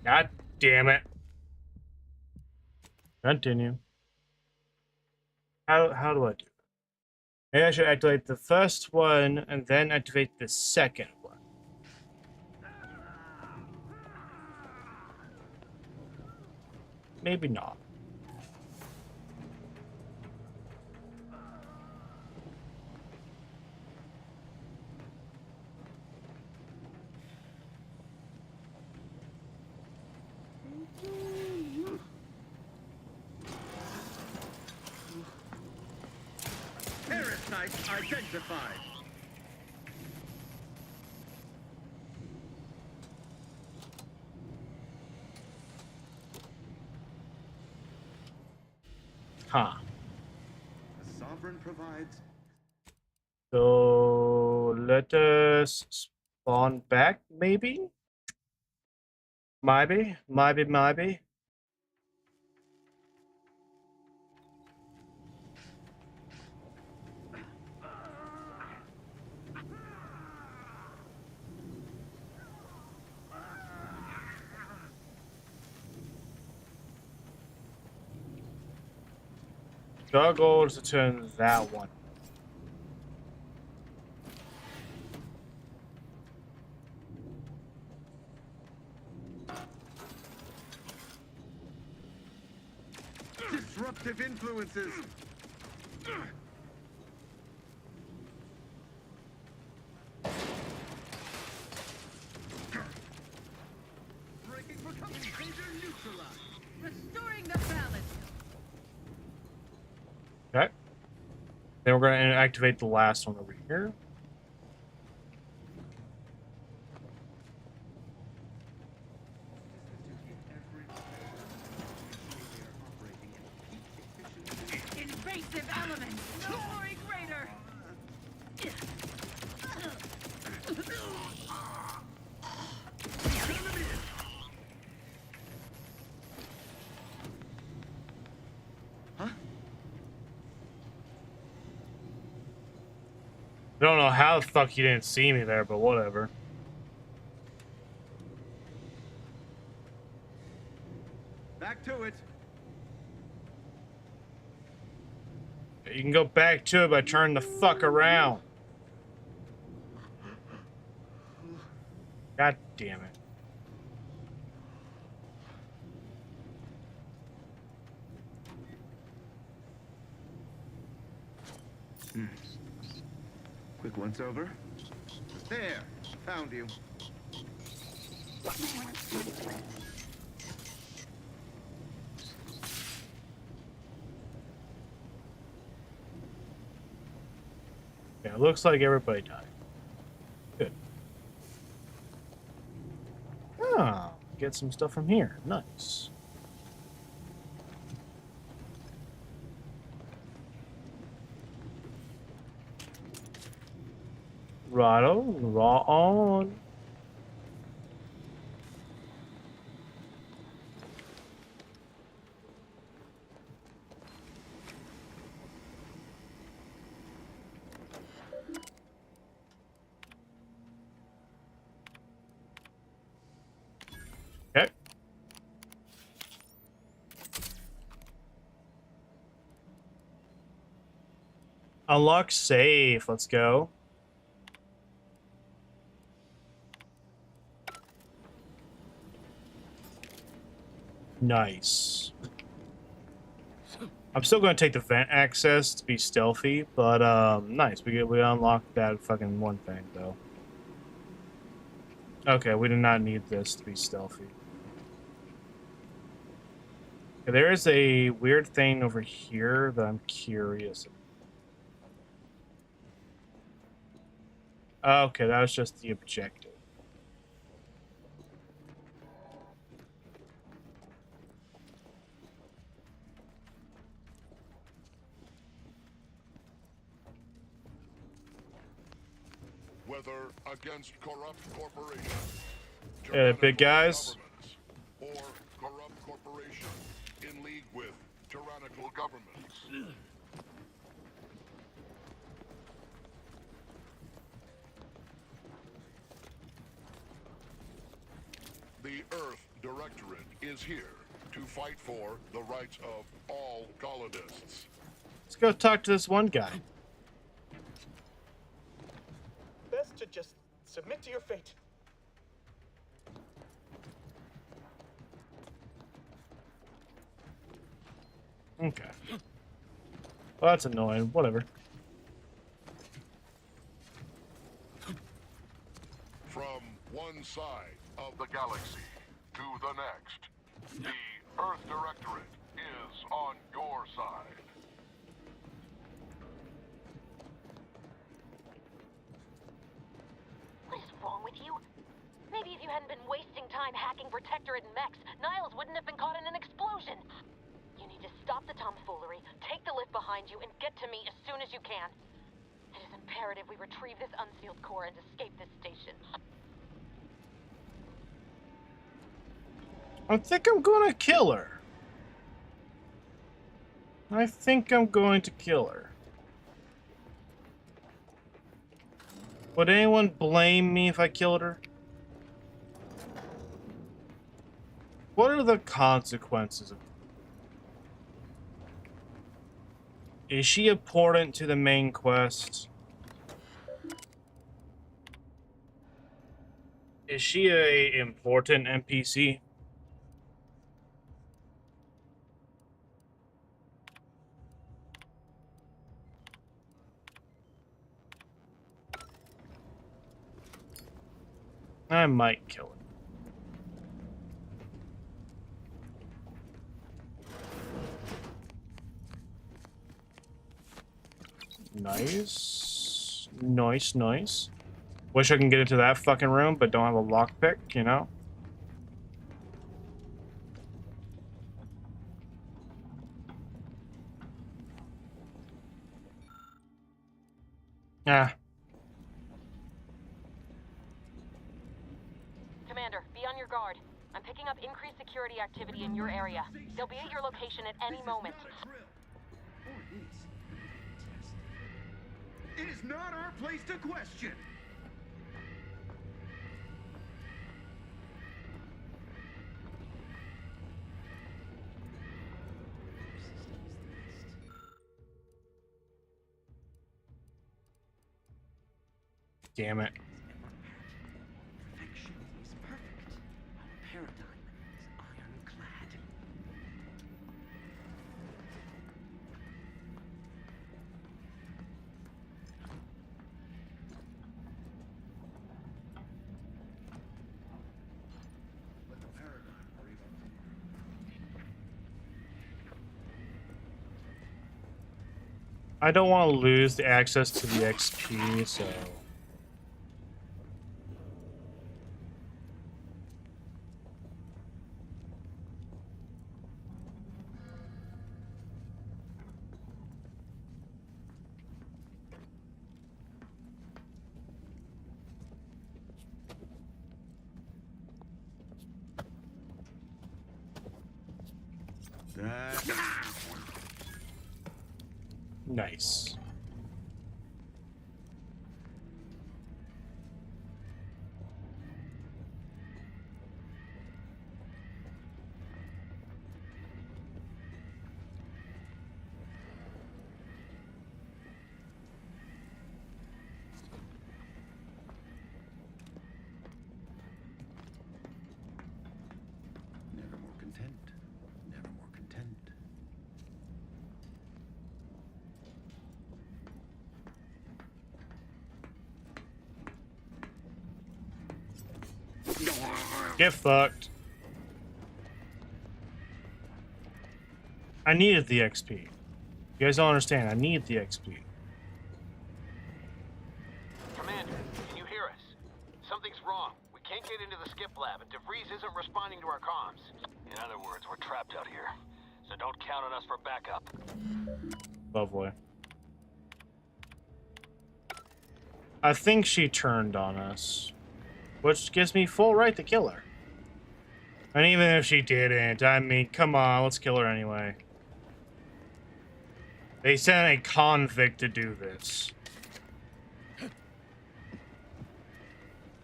A: God damn it. Continue. How do I do it? Maybe I should activate the first one and then activate the second one. Maybe not.
T: Parasite identified.
A: Huh.
T: The sovereign provides.
A: So let us spawn back, maybe? Maybe. Our goal is to turn that one.
T: Disruptive influences.
H: Breaking recovery danger neutralized. Restoring the balance.
A: Okay. Then we're going to activate the last one over here.
H: Invasive elements. No worry greater.
A: I don't know how the fuck you didn't see me there, but whatever.
T: Back to it.
A: You can go back to it by turning the fuck around. God damn it.
T: Quick once over. There, found you.
A: Yeah, it looks like everybody died. Good. Ah, get some stuff from here. Nice. Right on, right on. Okay. Unlock safe. Let's go. Nice. I'm still going to take the vent access to be stealthy, but nice. We unlocked that fucking one thing though. Okay, we do not need this to be stealthy. There is a weird thing over here that I'm curious about. Okay, that was just the objective.
D: Whether against corrupt corporations,
A: Big guys.
D: or corrupt corporations in league with tyrannical governments. The Earth Directorate is here to fight for the rights of all colonists.
A: Let's go talk to this one guy.
G: Best to just submit to your fate.
A: Okay. Well, that's annoying. Whatever.
D: From one side of the galaxy to the next, the Earth Directorate is on your side.
P: What is wrong with you? Maybe if you hadn't been wasting time hacking Protectorate and mechs, Niles wouldn't have been caught in an explosion. You need to stop the tomfoolery, take the lift behind you, and get to me as soon as you can. It is imperative we retrieve this unsealed core and escape this station.
A: I think I'm gonna kill her. I think I'm going to kill her. Would anyone blame me if I killed her? What are the consequences of... Is she important to the main quest? Is she a important NPC? I might kill it. Nice. Nice, nice. Wish I can get into that fucking room, but don't have a lockpick, you know? Ah.
P: Commander, be on your guard. I'm picking up increased security activity in your area. They'll be at your location at any moment.
W: It is not our place to question.
A: Damn it.
W: Perfection is perfect. Our paradigm is ironclad.
A: I don't want to lose the access to the XP, so... Nice.
W: Never more content. Never more content.
A: Get fucked. I needed the XP. You guys don't understand. I need the XP.
R: Commander, can you hear us? Something's wrong. We can't get into the skip lab, and DeVries isn't responding to our comms. In other words, we're trapped out here. So don't count on us for backup.
A: Lovely. I think she turned on us, which gives me full right to kill her. And even if she didn't, I mean, come on, let's kill her anyway. They sent a convict to do this.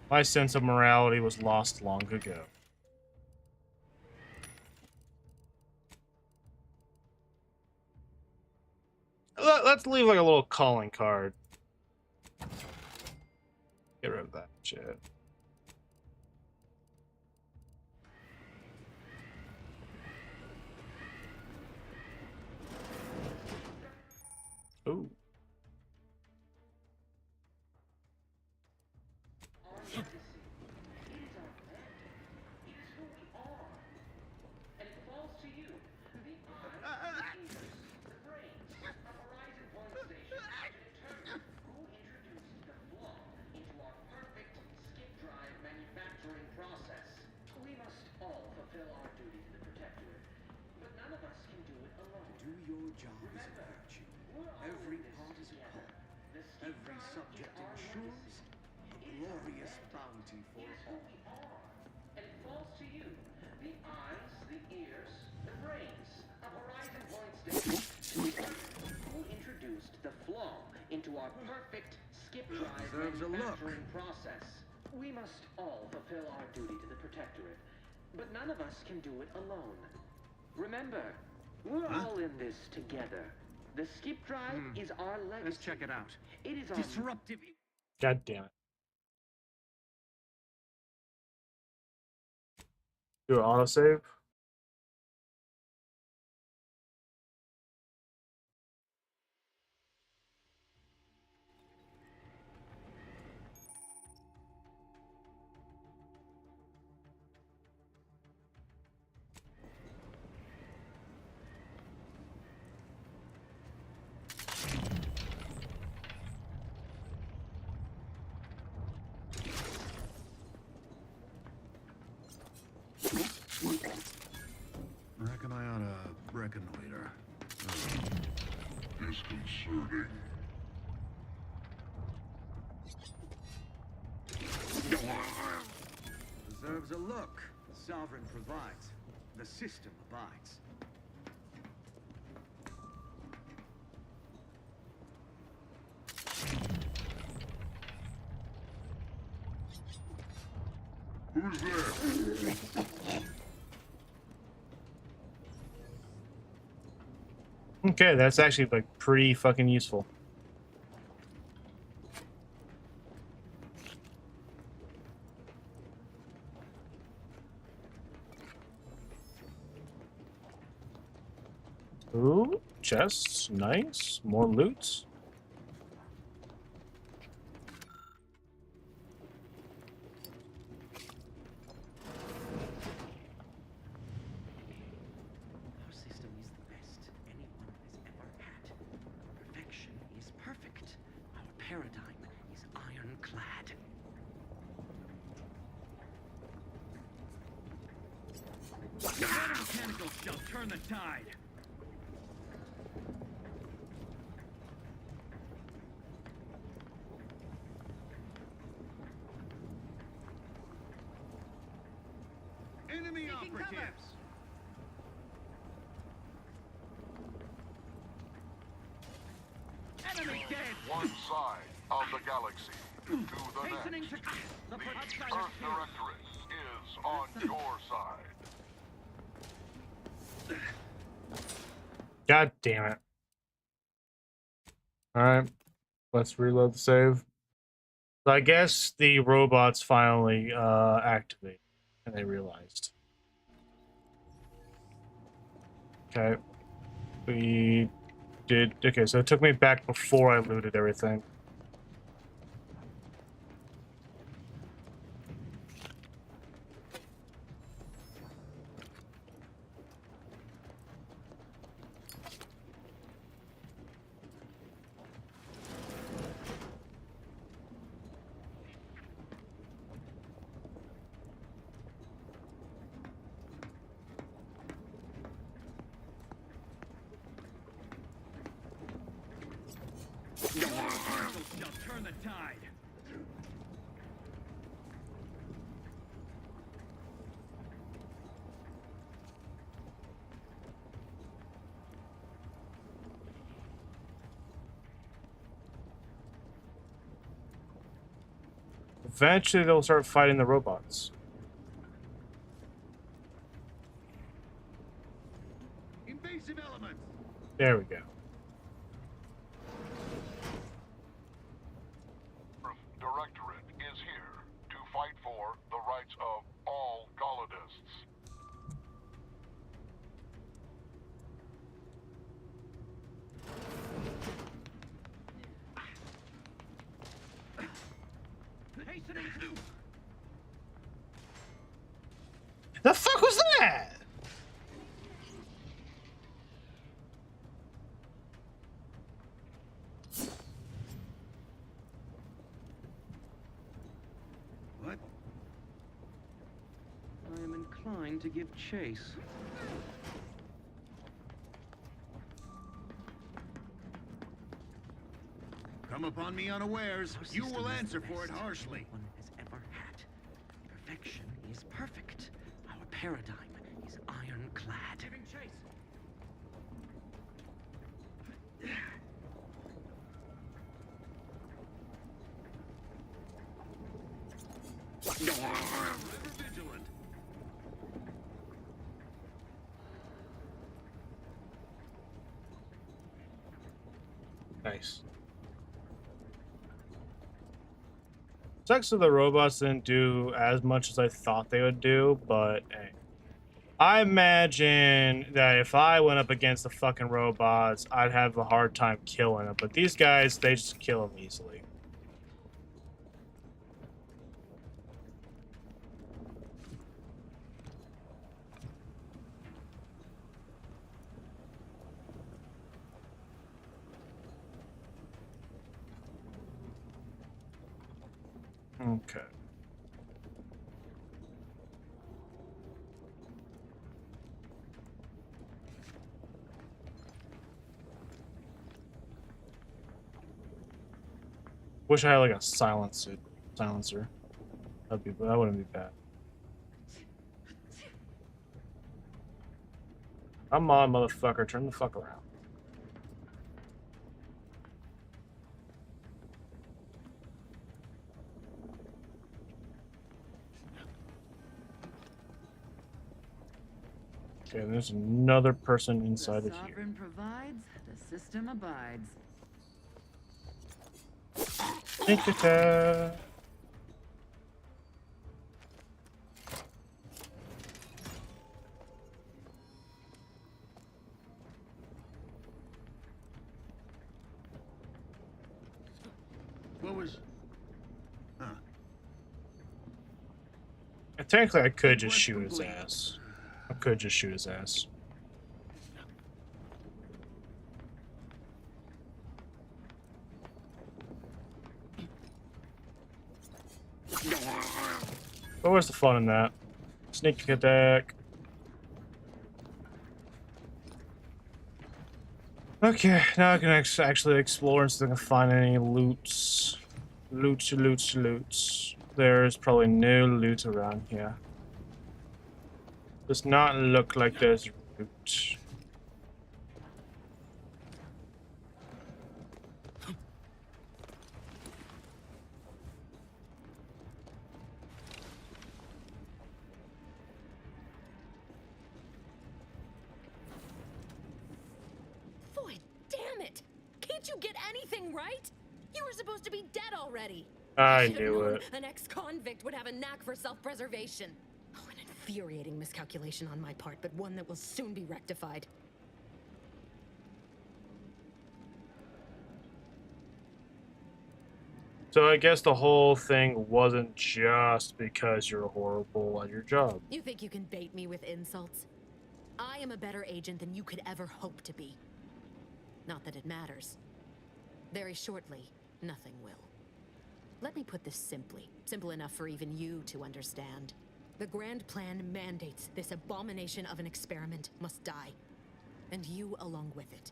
A: My sense of morality was lost long ago. Let's leave like a little calling card. Get rid of that shit. Ooh.
Q: Into our perfect skip drive manufacturing process. We must all fulfill our duty to the Protectorate, but none of us can do it alone. Remember, we're all in this together. The skip drive is our legacy.
F: Let's check it out.
Q: It is
F: disruptive.
A: God damn it. Do an autosave.
T: Reckon I ought to reconnoiter.
D: Disconcerting.
W: Deserves a look. The Sovereign provides. The system abides.
D: Who's there?
A: Okay, that's actually like pretty fucking useful. Ooh, chests, nice. More loot.
Q: Our system is the best anyone has ever had. Perfection is perfect. Our paradigm is ironclad.
F: Mechanical shall turn the tide. Enemy operatives! Enemy dead!
D: One side of the galaxy to the
F: Hastening
D: next.
F: to
D: The
F: the
D: Earth Directorate is on your side.
A: God damn it. Alright. Let's reload the save. So I guess the robots finally activate and they realized. Okay. We did okay, so it took me back before I looted everything.
F: turn the tide.
A: Eventually, they'll start fighting the robots.
W: Invasive elements.
A: There we go.
D: Directorate is here to fight for the rights of all Golodists.
F: Hastening to.
A: The fuck was that?
W: What?
Q: I am inclined to give chase.
W: Come upon me unawares.
Q: Our
W: You
Q: system
W: will
Q: is the
W: answer for it
Q: best
W: harshly.
Q: one has ever had. Perfection is perfect. Our paradigm is ironclad.
F: Giving chase.
W: Ever vigilant.
A: Nice. Sucks that the robots didn't do as much as I thought they would do, but hey. I imagine that if I went up against the fucking robots, I'd have a hard time killing them. But these guys, they just kill them easily. Okay. Wish I had like a silencer. That wouldn't be bad. Come on, motherfucker, turn the fuck around. Okay, there's another person inside of
H: The
A: here.
H: sovereign provides, the system abides.
A: Sneak attack.
W: What was? Huh.
A: And technically, I could just shoot his ass. I could just shoot his ass. But where's the fun in that? Sneak attack. Okay, now I can actually explore and see if I can find any loots. Loots. There's probably no loot around here. Does not look like there's loot.
P: Boy, damn it! Can't you get anything right? You were supposed to be dead already.
A: I
P: should've
A: knew
P: known
A: it.
P: An ex-convict would have a knack for self-preservation. Oh, an infuriating miscalculation on my part, but one that will soon be rectified.
A: So I guess the whole thing wasn't just because you're horrible at your job.
P: You think you can bait me with insults? I am a better agent than you could ever hope to be. Not that it matters. Very shortly, nothing will. Let me put this simply. Simple enough for even you to understand. The grand plan mandates this abomination of an experiment must die. And you along with it.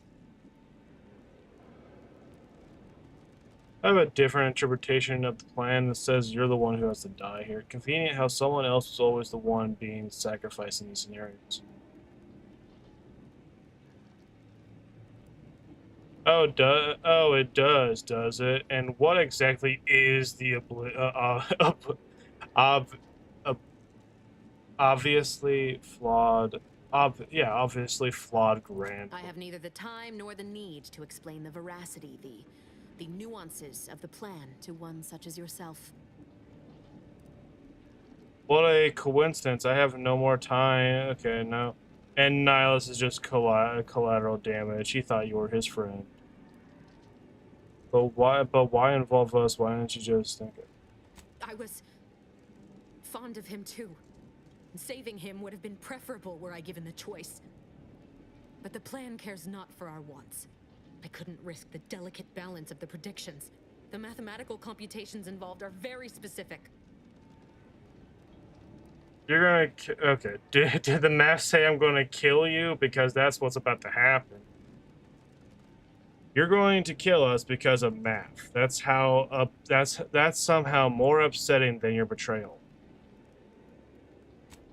A: I have a different interpretation of the plan that says you're the one who has to die here. Convenient how someone else is always the one being sacrificed in these scenarios. Oh, it does it? And what exactly is the obviously flawed, obviously flawed grand?
I: I have neither the time nor the need to explain the veracity, the nuances of the plan to one such as yourself.
A: What a coincidence. I have no more time. Okay, no. And Nihilus is just collateral damage. He thought you were his friend. But why involve us? Why didn't you just think it?
I: I was fond of him too. Saving him would have been preferable were I given the choice. But the plan cares not for our wants. I couldn't risk the delicate balance of the predictions. The mathematical computations involved are very specific.
A: You're gonna... Okay. Did the math say I'm gonna kill you? Because that's what's about to happen. You're going to kill us because of math. That's how... that's somehow more upsetting than your betrayal.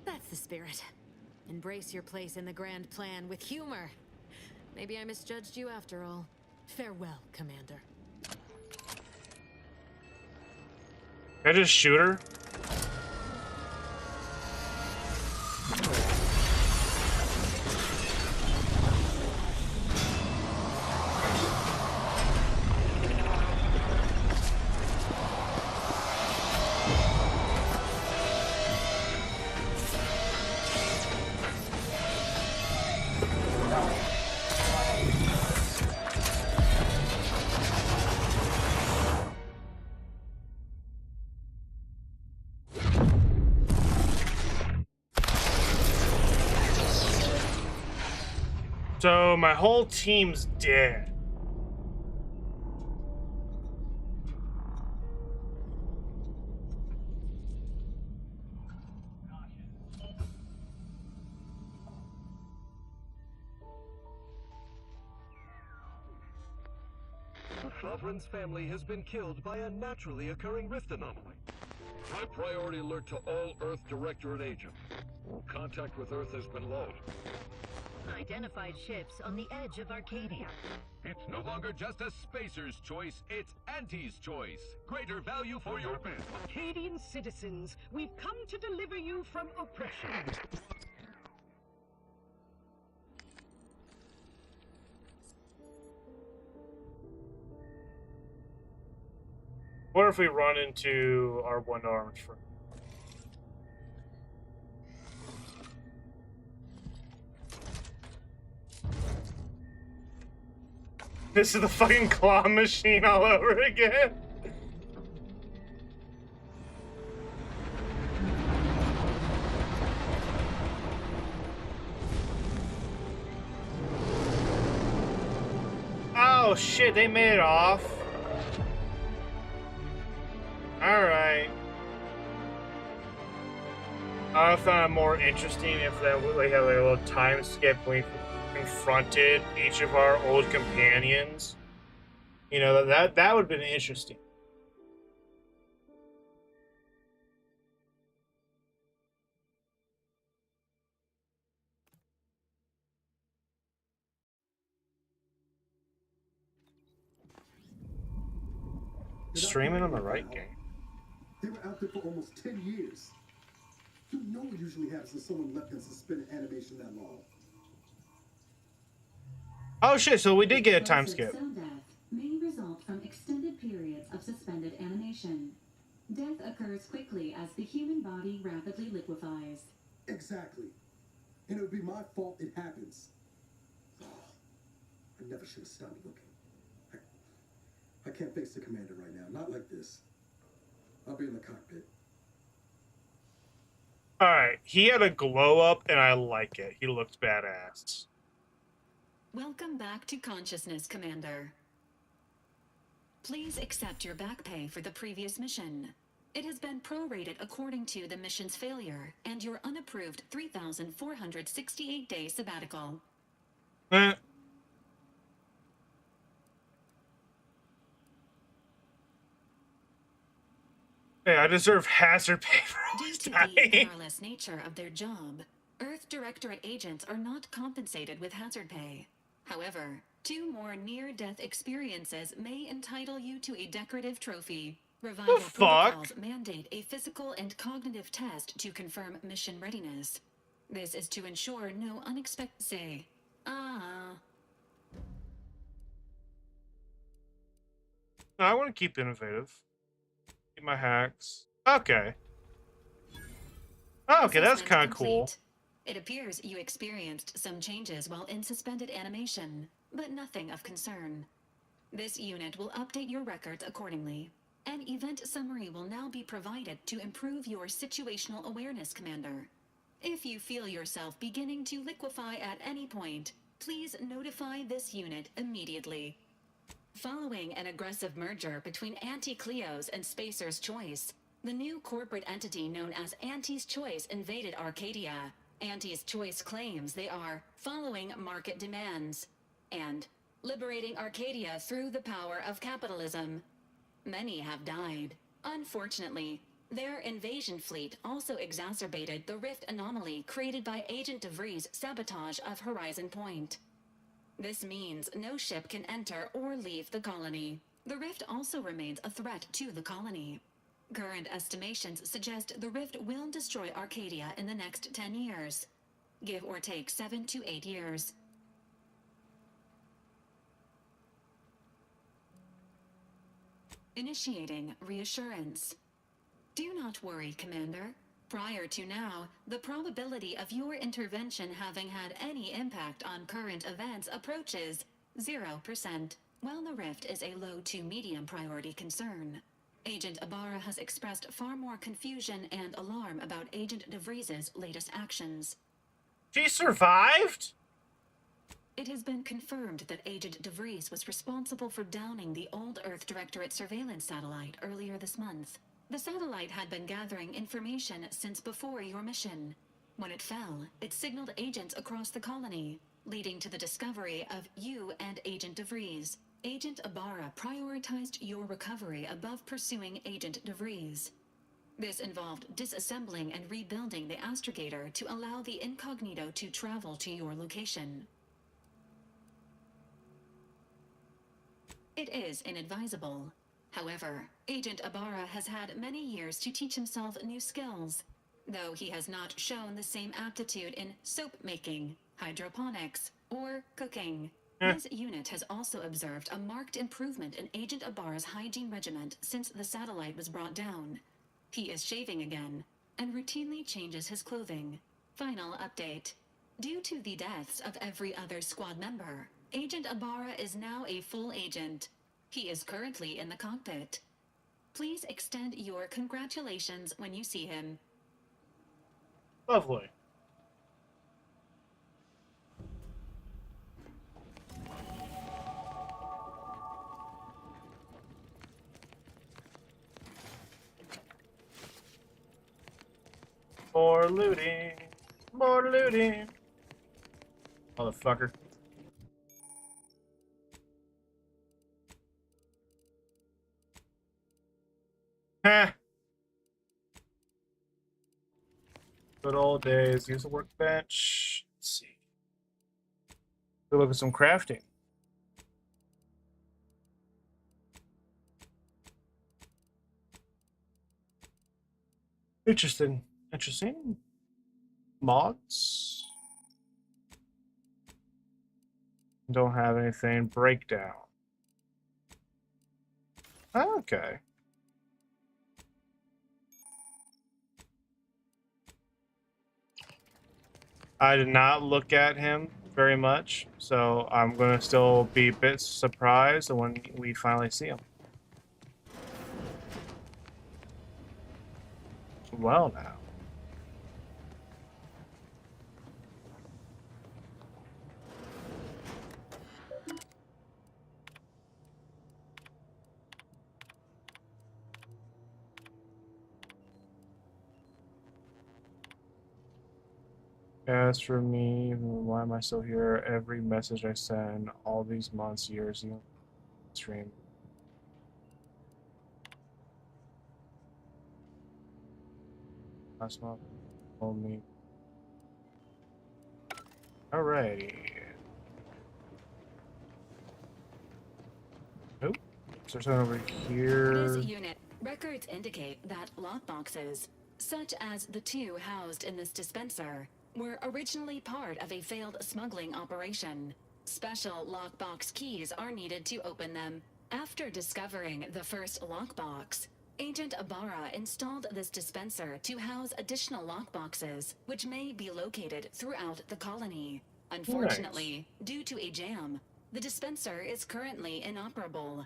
I: That's the spirit. Embrace your place in the grand plan with humor. Maybe I misjudged you after all. Farewell, Commander.
A: Can I just shoot her? So my whole team's dead.
L: The Sovereign's family has been killed by a naturally occurring rift anomaly. High priority alert to all Earth Directorate agents. Contact with Earth has been low.
O: Identified ships on the edge of Arcadia.
L: It's no longer just a spacer's choice, it's Auntie's choice. Greater value for your men.
O: Arcadian citizens, we've come to deliver you from oppression.
A: What if we run into our one-armed friend? This is the fucking claw machine all over again. Oh shit, they made it off. Alright. I found it more interesting if we had like a little time skip when we confronted each of our old companions. You know, that would have been interesting. Streaming on the right game.
X: They were out there for almost 10 years. You know what usually happens when someone left in suspended animation that long.
A: Oh shit, so we did get a time skip.
K: Cell death may result from extended periods of suspended animation. Death occurs quickly as the human body rapidly liquefies.
X: Exactly. And it would be my fault it happens. Oh, I never should have stopped looking. I can't face the commander right now. Not like this. I'll be in the cockpit.
A: Alright, he had a glow up and I like it. He looked badass.
K: Welcome back to consciousness, Commander. Please accept your back pay for the previous mission. It has been prorated according to the mission's failure and your unapproved 3,468-day sabbatical.
A: Hey, I deserve hazard pay for
K: Due
A: always
K: to
A: dying.
K: the perilous nature of their job, Earth Directorate agents are not compensated with hazard pay. However, 2 more near-death experiences may entitle you to a decorative trophy. Revival protocols mandate a physical and cognitive test to confirm mission readiness. This is to ensure no unexpected
A: No, I want to keep innovative. Keep my hacks. Okay. Oh, okay, that's kind of cool.
K: It appears you experienced some changes while in suspended animation, but nothing of concern. This unit will update your records accordingly. An event summary will now be provided to improve your situational awareness, Commander. If you feel yourself beginning to liquefy at any point, please notify this unit immediately. Following an aggressive merger between Anti-Cleos and Spacer's Choice, the new corporate entity known as Anti's Choice invaded Arcadia. Anti's Choice claims they are following market demands and liberating Arcadia through the power of capitalism. Many have died. Unfortunately, their invasion fleet also exacerbated the rift anomaly created by Agent DeVries' sabotage of Horizon Point. This means no ship can enter or leave the colony. The rift also remains a threat to the colony. Current estimations suggest the rift will destroy Arcadia in the next 10 years. Give or take 7 to 8 years. Initiating reassurance. Do not worry, Commander. Prior to now, the probability of your intervention having had any impact on current events approaches 0%, while the rift is a low to medium priority concern. Agent Ibarra has expressed far more confusion and alarm about Agent DeVries' latest actions.
A: She survived?
K: It has been confirmed that Agent DeVries was responsible for downing the old Earth Directorate surveillance satellite earlier this month. The satellite had been gathering information since before your mission. When it fell, it signaled agents across the colony, leading to the discovery of you and Agent DeVries. Agent Ibarra prioritized your recovery above pursuing Agent DeVries. This involved disassembling and rebuilding the astrogator to allow the incognito to travel to your location. It is inadvisable. However, Agent Ibarra has had many years to teach himself new skills, though he has not shown the same aptitude in soap making, hydroponics, or cooking. This unit has also observed a marked improvement in Agent Ibarra's hygiene regimen since the satellite was brought down. He is shaving again, and routinely changes his clothing. Final update. Due to the deaths of every other squad member, Agent Ibarra is now a full agent. He is currently in the cockpit. Please extend your congratulations when you see him.
A: Lovely. More looting. More looting. Motherfucker. Heh. Good old days. Use the workbench. Let's see. Go look at some crafting. Interesting. Interesting. Mods. Don't have anything. Breakdown. Okay. I did not look at him very much, so I'm gonna still be a bit surprised when we finally see him. Well now. As for me, why am I still here? Every message I send, all these months, years, you stream. That's not on me. Alrighty. Oh, so something over here.
K: This unit records indicate that lockboxes, such as the two housed in this dispenser, were originally part of a failed smuggling operation. Special lockbox keys are needed to open them. After discovering the first lockbox, Agent Ibarra installed this dispenser to house additional lockboxes, which may be located throughout the colony. Unfortunately, due to a jam, the dispenser is currently inoperable.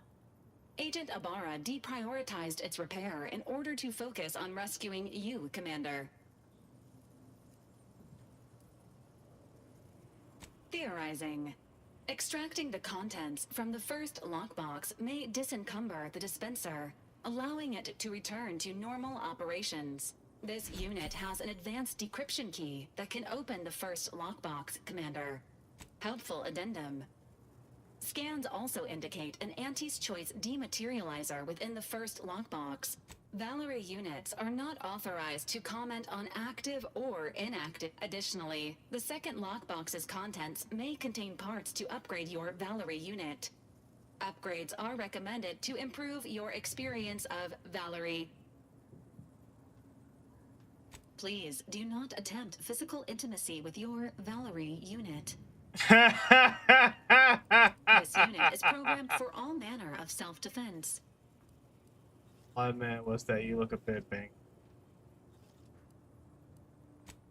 K: Agent Ibarra deprioritized its repair in order to focus on rescuing you, Commander. Theorizing. Extracting the contents from the first lockbox may disencumber the dispenser, allowing it to return to normal operations. This unit has an advanced decryption key that can open the first lockbox, Commander. Helpful addendum. Scans also indicate an Anti's Choice dematerializer within the first lockbox. Valkyrie units are not authorized to comment on active or inactive. Additionally, the second lockbox's contents may contain parts to upgrade your Valkyrie unit. Upgrades are recommended to improve your experience of Valkyrie. Please do not attempt physical intimacy with your Valkyrie unit. This unit is programmed for all manner of self-defense.
A: Why, man, what's that? You look a bit bang.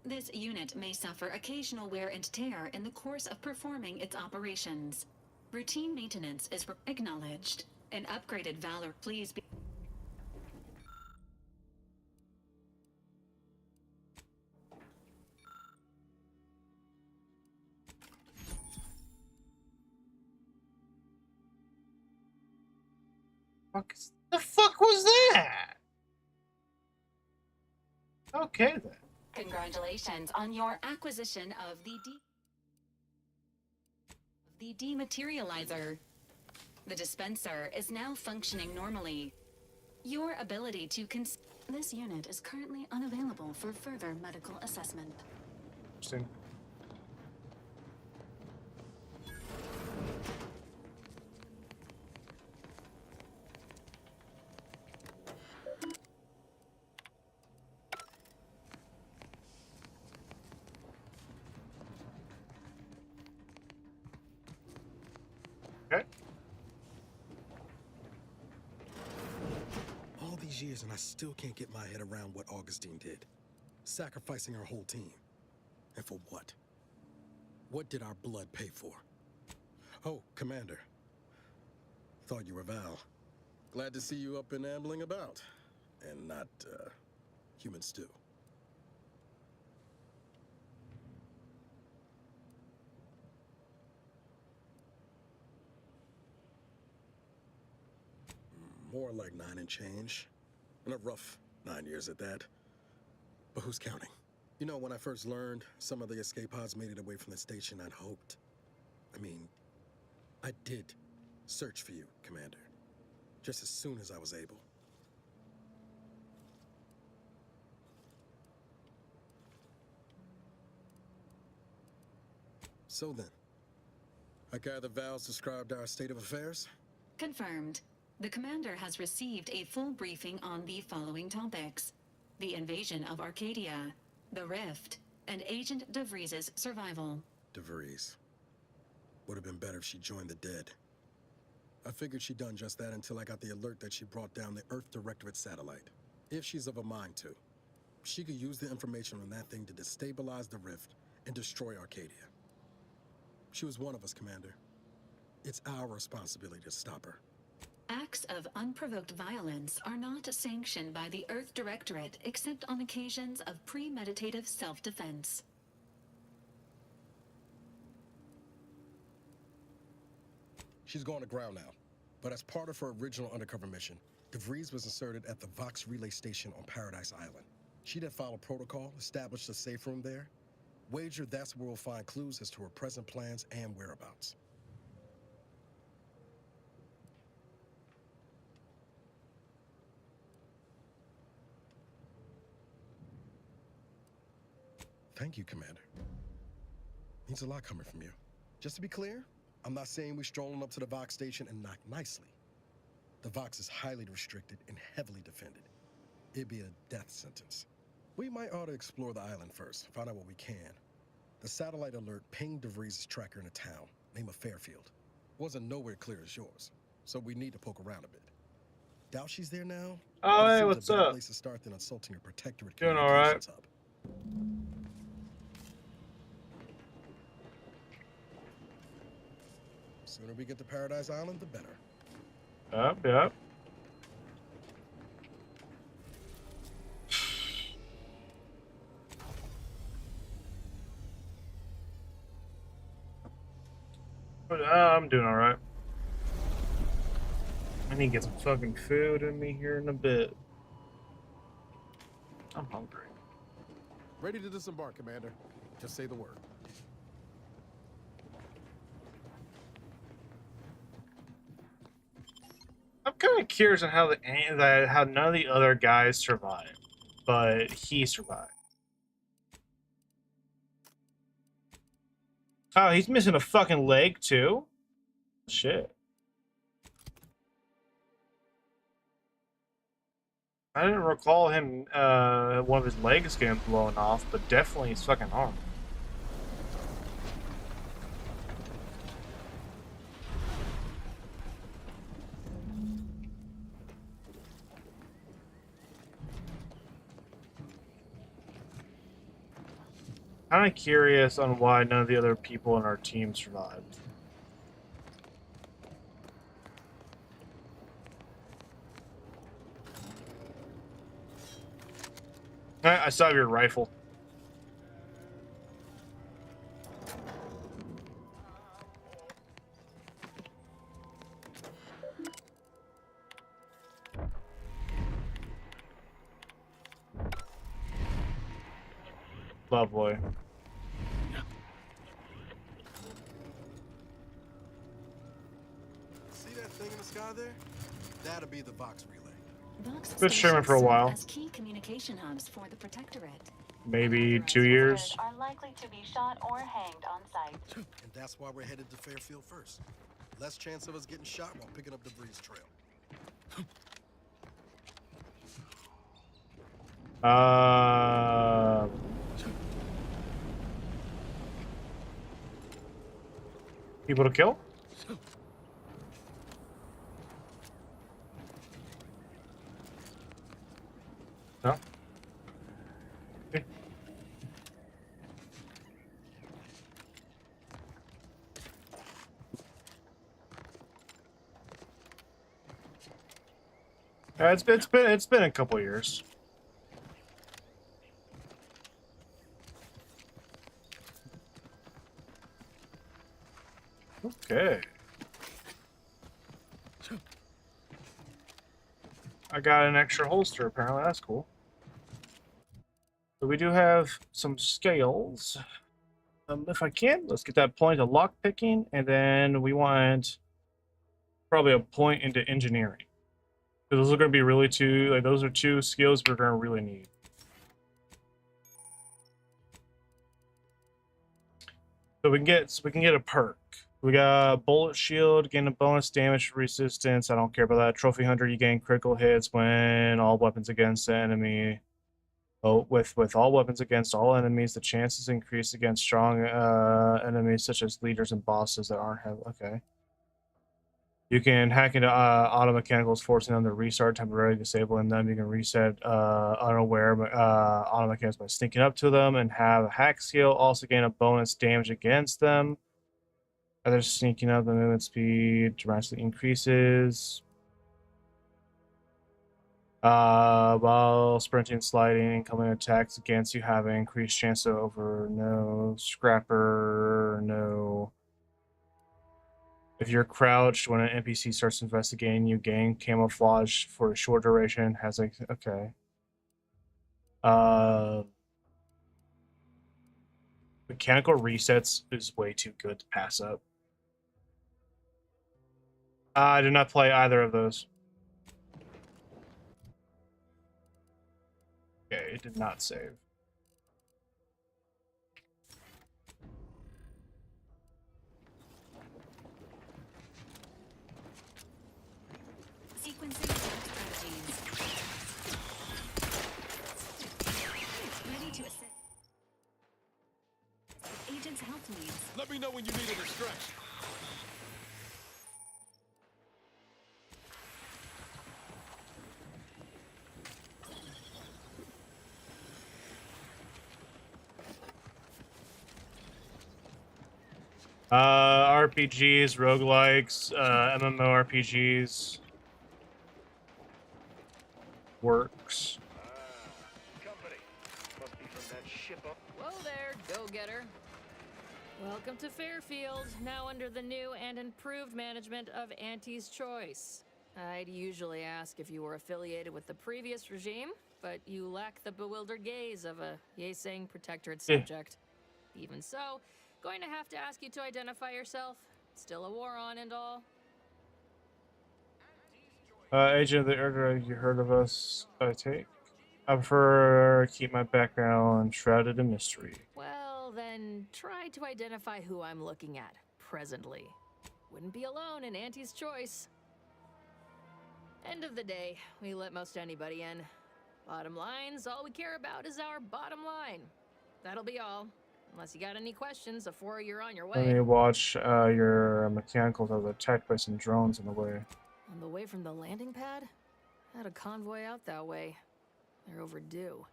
K: This unit may suffer occasional wear and tear in the course of performing its operations. Routine maintenance is acknowledged. An upgraded Valor, please be...
A: The fuck was that? Okay then.
K: Congratulations on your acquisition of the dematerializer. The dispenser is now functioning normally. Your ability to this unit is currently unavailable for further medical assessment.
A: Interesting.
B: All these years and I still can't get my head around what Augustine did. Sacrificing our whole team. And for what? What did our blood pay for? Oh, Commander. Thought you were Val. Glad to see you up and ambling about. And not, human stew. More like 9 and change. And a rough 9 years at that. But who's counting? You know, when I first learned some of the escape pods made it away from the station, I'd hoped. I mean, I did search for you, Commander. Just as soon as I was able. So then, I gather Val's described our state of affairs?
K: Confirmed. The Commander has received a full briefing on the following topics: the invasion of Arcadia, the Rift, and Agent DeVries' survival.
B: DeVries. Would have been better if she joined the dead. I figured she'd done just that until I got the alert that she brought down the Earth Directorate satellite. If she's of a mind to, she could use the information on that thing to destabilize the Rift and destroy Arcadia. She was one of us, Commander. It's our responsibility to stop her.
K: Acts of unprovoked violence are not sanctioned by the Earth Directorate except on occasions of premeditative self-defense.
B: She's going to ground now, but as part of her original undercover mission, DeVries was inserted at the Vox Relay Station on Paradise Island. She then followed protocol, established a safe room there. Wager that's where we'll find clues as to her present plans and whereabouts. Thank you, Commander. Means a lot coming from you. Just to be clear, I'm not saying we're strolling up to the Vox station and knock nicely. The Vox is highly restricted and heavily defended. It'd be a death sentence. We might ought to explore the island first, find out what we can. The satellite alert pinged DeVries' tracker in a town, name of Fairfield. Wasn't nowhere clear as yours, so we need to poke around a bit. Doubt she's there now.
A: Oh,
B: but it
A: hey,
B: seems
A: what's
B: a better
A: up?
B: place to start than insulting your protectorate
A: Doing all right.
B: communications hub. Sooner we get to Paradise Island, the better.
A: Yep. But I'm doing all right. I need to get some fucking food in me here in a bit. I'm hungry.
B: Ready to disembark, Commander. Just say the word.
A: I'm kind of curious on how how none of the other guys survived, but he survived. Oh, he's missing a fucking leg too. Shit. I didn't recall him one of his legs getting blown off, but definitely his fucking arm. Kind of curious on why none of the other people in our team survived. I saw your rifle. Lovely.
B: See that thing in the sky there? That'll be the Vox relay.
K: Vox
A: Been streaming for a
K: stations serve
A: while.
K: as key communication hubs for the Protectorate.
A: Maybe 2 years.
P: Are likely to be shot or hanged on site.
B: And that's why we're headed to Fairfield first. Less chance of us getting shot while picking up DeVries' trail.
A: People to kill? No? Okay. It's been a couple years. Okay. I got an extra holster, apparently. That's cool. So we do have some scales. If I can, let's get that point of lockpicking, and then we want probably a point into engineering. Because those are going to be really those are two skills we're going to really need. So we can get a perk. We got bullet shield, gain a bonus damage resistance. I don't care about that. Trophy hunter, you gain critical hits when all weapons against the enemy. Oh, with all weapons against all enemies, the chances increase against strong enemies such as leaders and bosses that aren't have. Okay. You can hack into auto mechanicals, forcing them to restart, temporarily disabling them. You can reset unaware auto mechanicals by sneaking up to them and have a hack skill. Also gain a bonus damage against them. Other sneaking up, the movement speed dramatically increases. While sprinting, sliding, incoming attacks against you have an increased chance of over. No. Scrapper, no. If you're crouched when an NPC starts investigating, you gain camouflage for a short duration. Has like okay. Mechanical resets is way too good to pass up. I did not play either of those. Okay, it did not save.
K: agent's health needs.
G: Let me know when you need a distraction.
A: RPGs, roguelikes, MMORPGs. Works.
S: Company. Must be from that ship up.
I: Whoa there, go-getter. Welcome to Fairfield, now under the new and improved management of Auntie's Choice. I'd usually ask if you were affiliated with the previous regime, but you lack the bewildered gaze of a Yeseng protectorate subject. Even so, going to have to ask you to identify yourself. Still a war on and all.
A: Agent of the Order, you heard of us, I take? I prefer to keep my background shrouded in mystery.
I: Well, then try to identify who I'm looking at presently. Wouldn't be alone in Auntie's Choice. End of the day, we let most anybody in. Bottom line's all we care about is our bottom line. That'll be all. Unless you got any questions before you're on your way.
A: Let me watch your mechanicals that was attacked by some drones on the way.
I: On the way from the landing pad? Had a convoy out that way. They're overdue.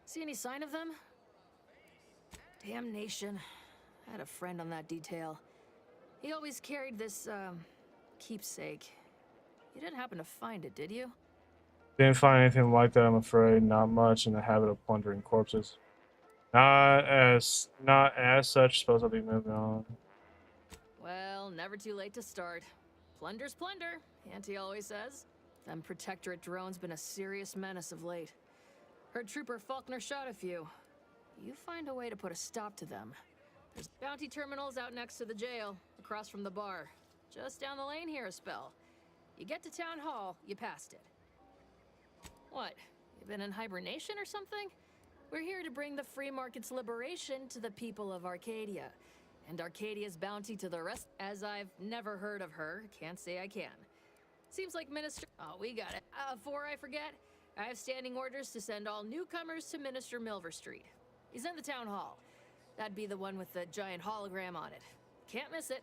I: See any sign of them? Damnation. I had a friend on that detail. He always carried this, keepsake. You didn't happen to find it, did you?
A: Didn't find anything like that, I'm afraid. Not much in the habit of plundering corpses. Not as such. Suppose I'll be moving on.
I: Well, never too late to start. Plunder's plunder, Auntie always says. Them Protectorate drones been a serious menace of late. Heard Trooper Faulkner shot a few. You find a way to put a stop to them. There's bounty terminals out next to the jail, across from the bar. Just down the lane here a spell. You get to Town Hall, you passed it. What? You been in hibernation or something? We're here to bring the free market's liberation to the people of Arcadia. And Arcadia's bounty to the rest, as I've never heard of her, can't say I can. Seems like Minister... Oh, we got it. Before I forget, I have standing orders to send all newcomers to Minister Milver Street. He's in the town hall. That'd be the one with the giant hologram on it. Can't miss it.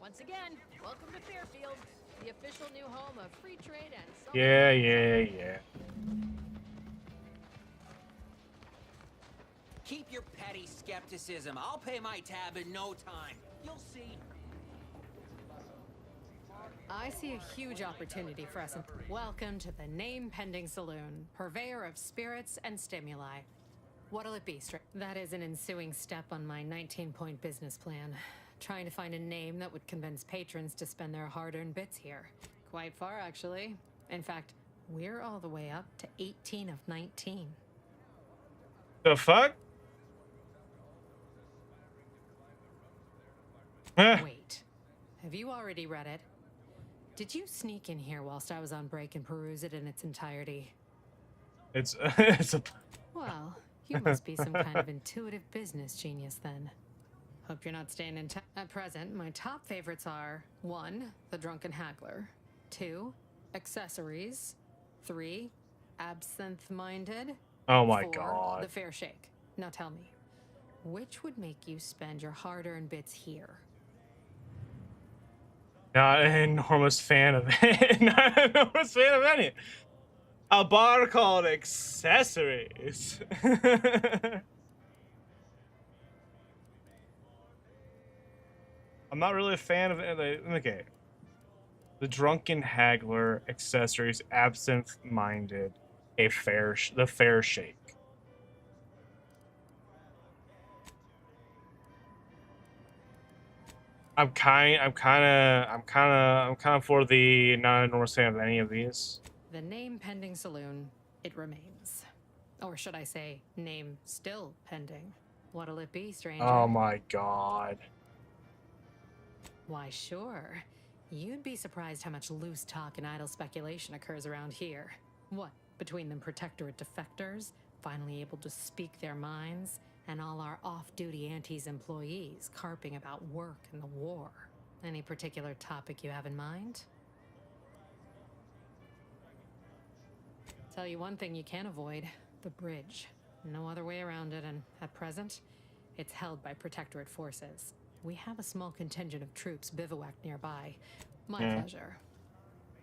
I: Once again, welcome to Fairfield, the official new home of free trade and...
A: Yeah.
J: Keep your petty skepticism. I'll pay my tab in no time. You'll see.
M: I see a huge opportunity for us. Welcome to the name-pending saloon, purveyor of spirits and stimuli. What'll it be, That is an ensuing step on my 19-point business plan. Trying to find a name that would convince patrons to spend their hard-earned bits here. Quite far, actually. In fact, we're all the way up to 18 of 19.
A: The fuck?
M: Wait, have you already read it? Did you sneak in here whilst I was on break and peruse it in its entirety?
A: It's a...
M: Well, you must be some kind of intuitive business genius then. Hope you're not staying in town. At present, my top favorites are 1. The Drunken Haggler, 2. Accessories, 3. Absinthe-minded,
A: Oh my
M: 4.
A: god.
M: The Fair Shake. Now tell me, which would make you spend your hard-earned bits here?
A: Not an enormous fan of it. Not an enormous fan of any. A bar called Accessories. I'm not really a fan of it. Okay. The Drunken Haggler, Accessories, Absinthe-minded, the Fair Shake. I'm kind of for the not enormous fan of any of these.
M: The name pending saloon, it remains. Or should I say, name still pending. What'll it be, stranger?
A: Oh my god.
M: Why, sure. You'd be surprised how much loose talk and idle speculation occurs around here. What, between them Protectorate defectors, finally able to speak their minds, and all our off-duty Auntie's employees carping about work and the war. Any particular topic you have in mind? Tell you one thing you can't avoid, the bridge. No other way around it, and at present, It's held by Protectorate forces. We have a small contingent of troops bivouacked nearby. My pleasure.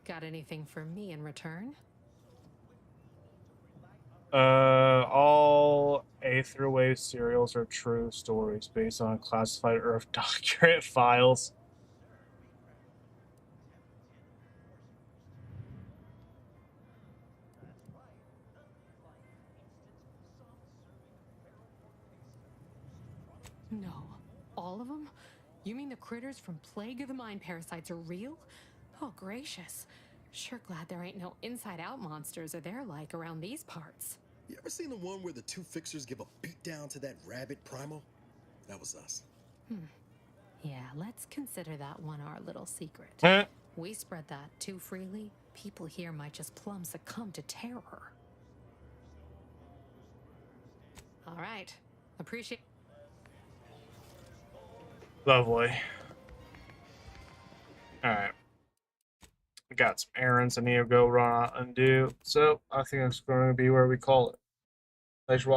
M: Got anything for me in return?
A: All Aetherwave serials are true stories based on classified Earth document files.
M: No. All of them? You mean the critters from Plague of the Mind parasites are real? Oh, gracious. Sure glad there ain't no inside-out monsters or they're like around these parts.
B: You ever seen the one where the two fixers give a beatdown to that rabid primal? That was us.
M: Yeah, let's consider that one our little secret. We spread that too freely, people here might just plumb succumb to terror. All right. Appreciate...
A: Lovely. Alright. I got some errands I need to go run out and do, so I think that's going to be where we call it. Thanks for watching.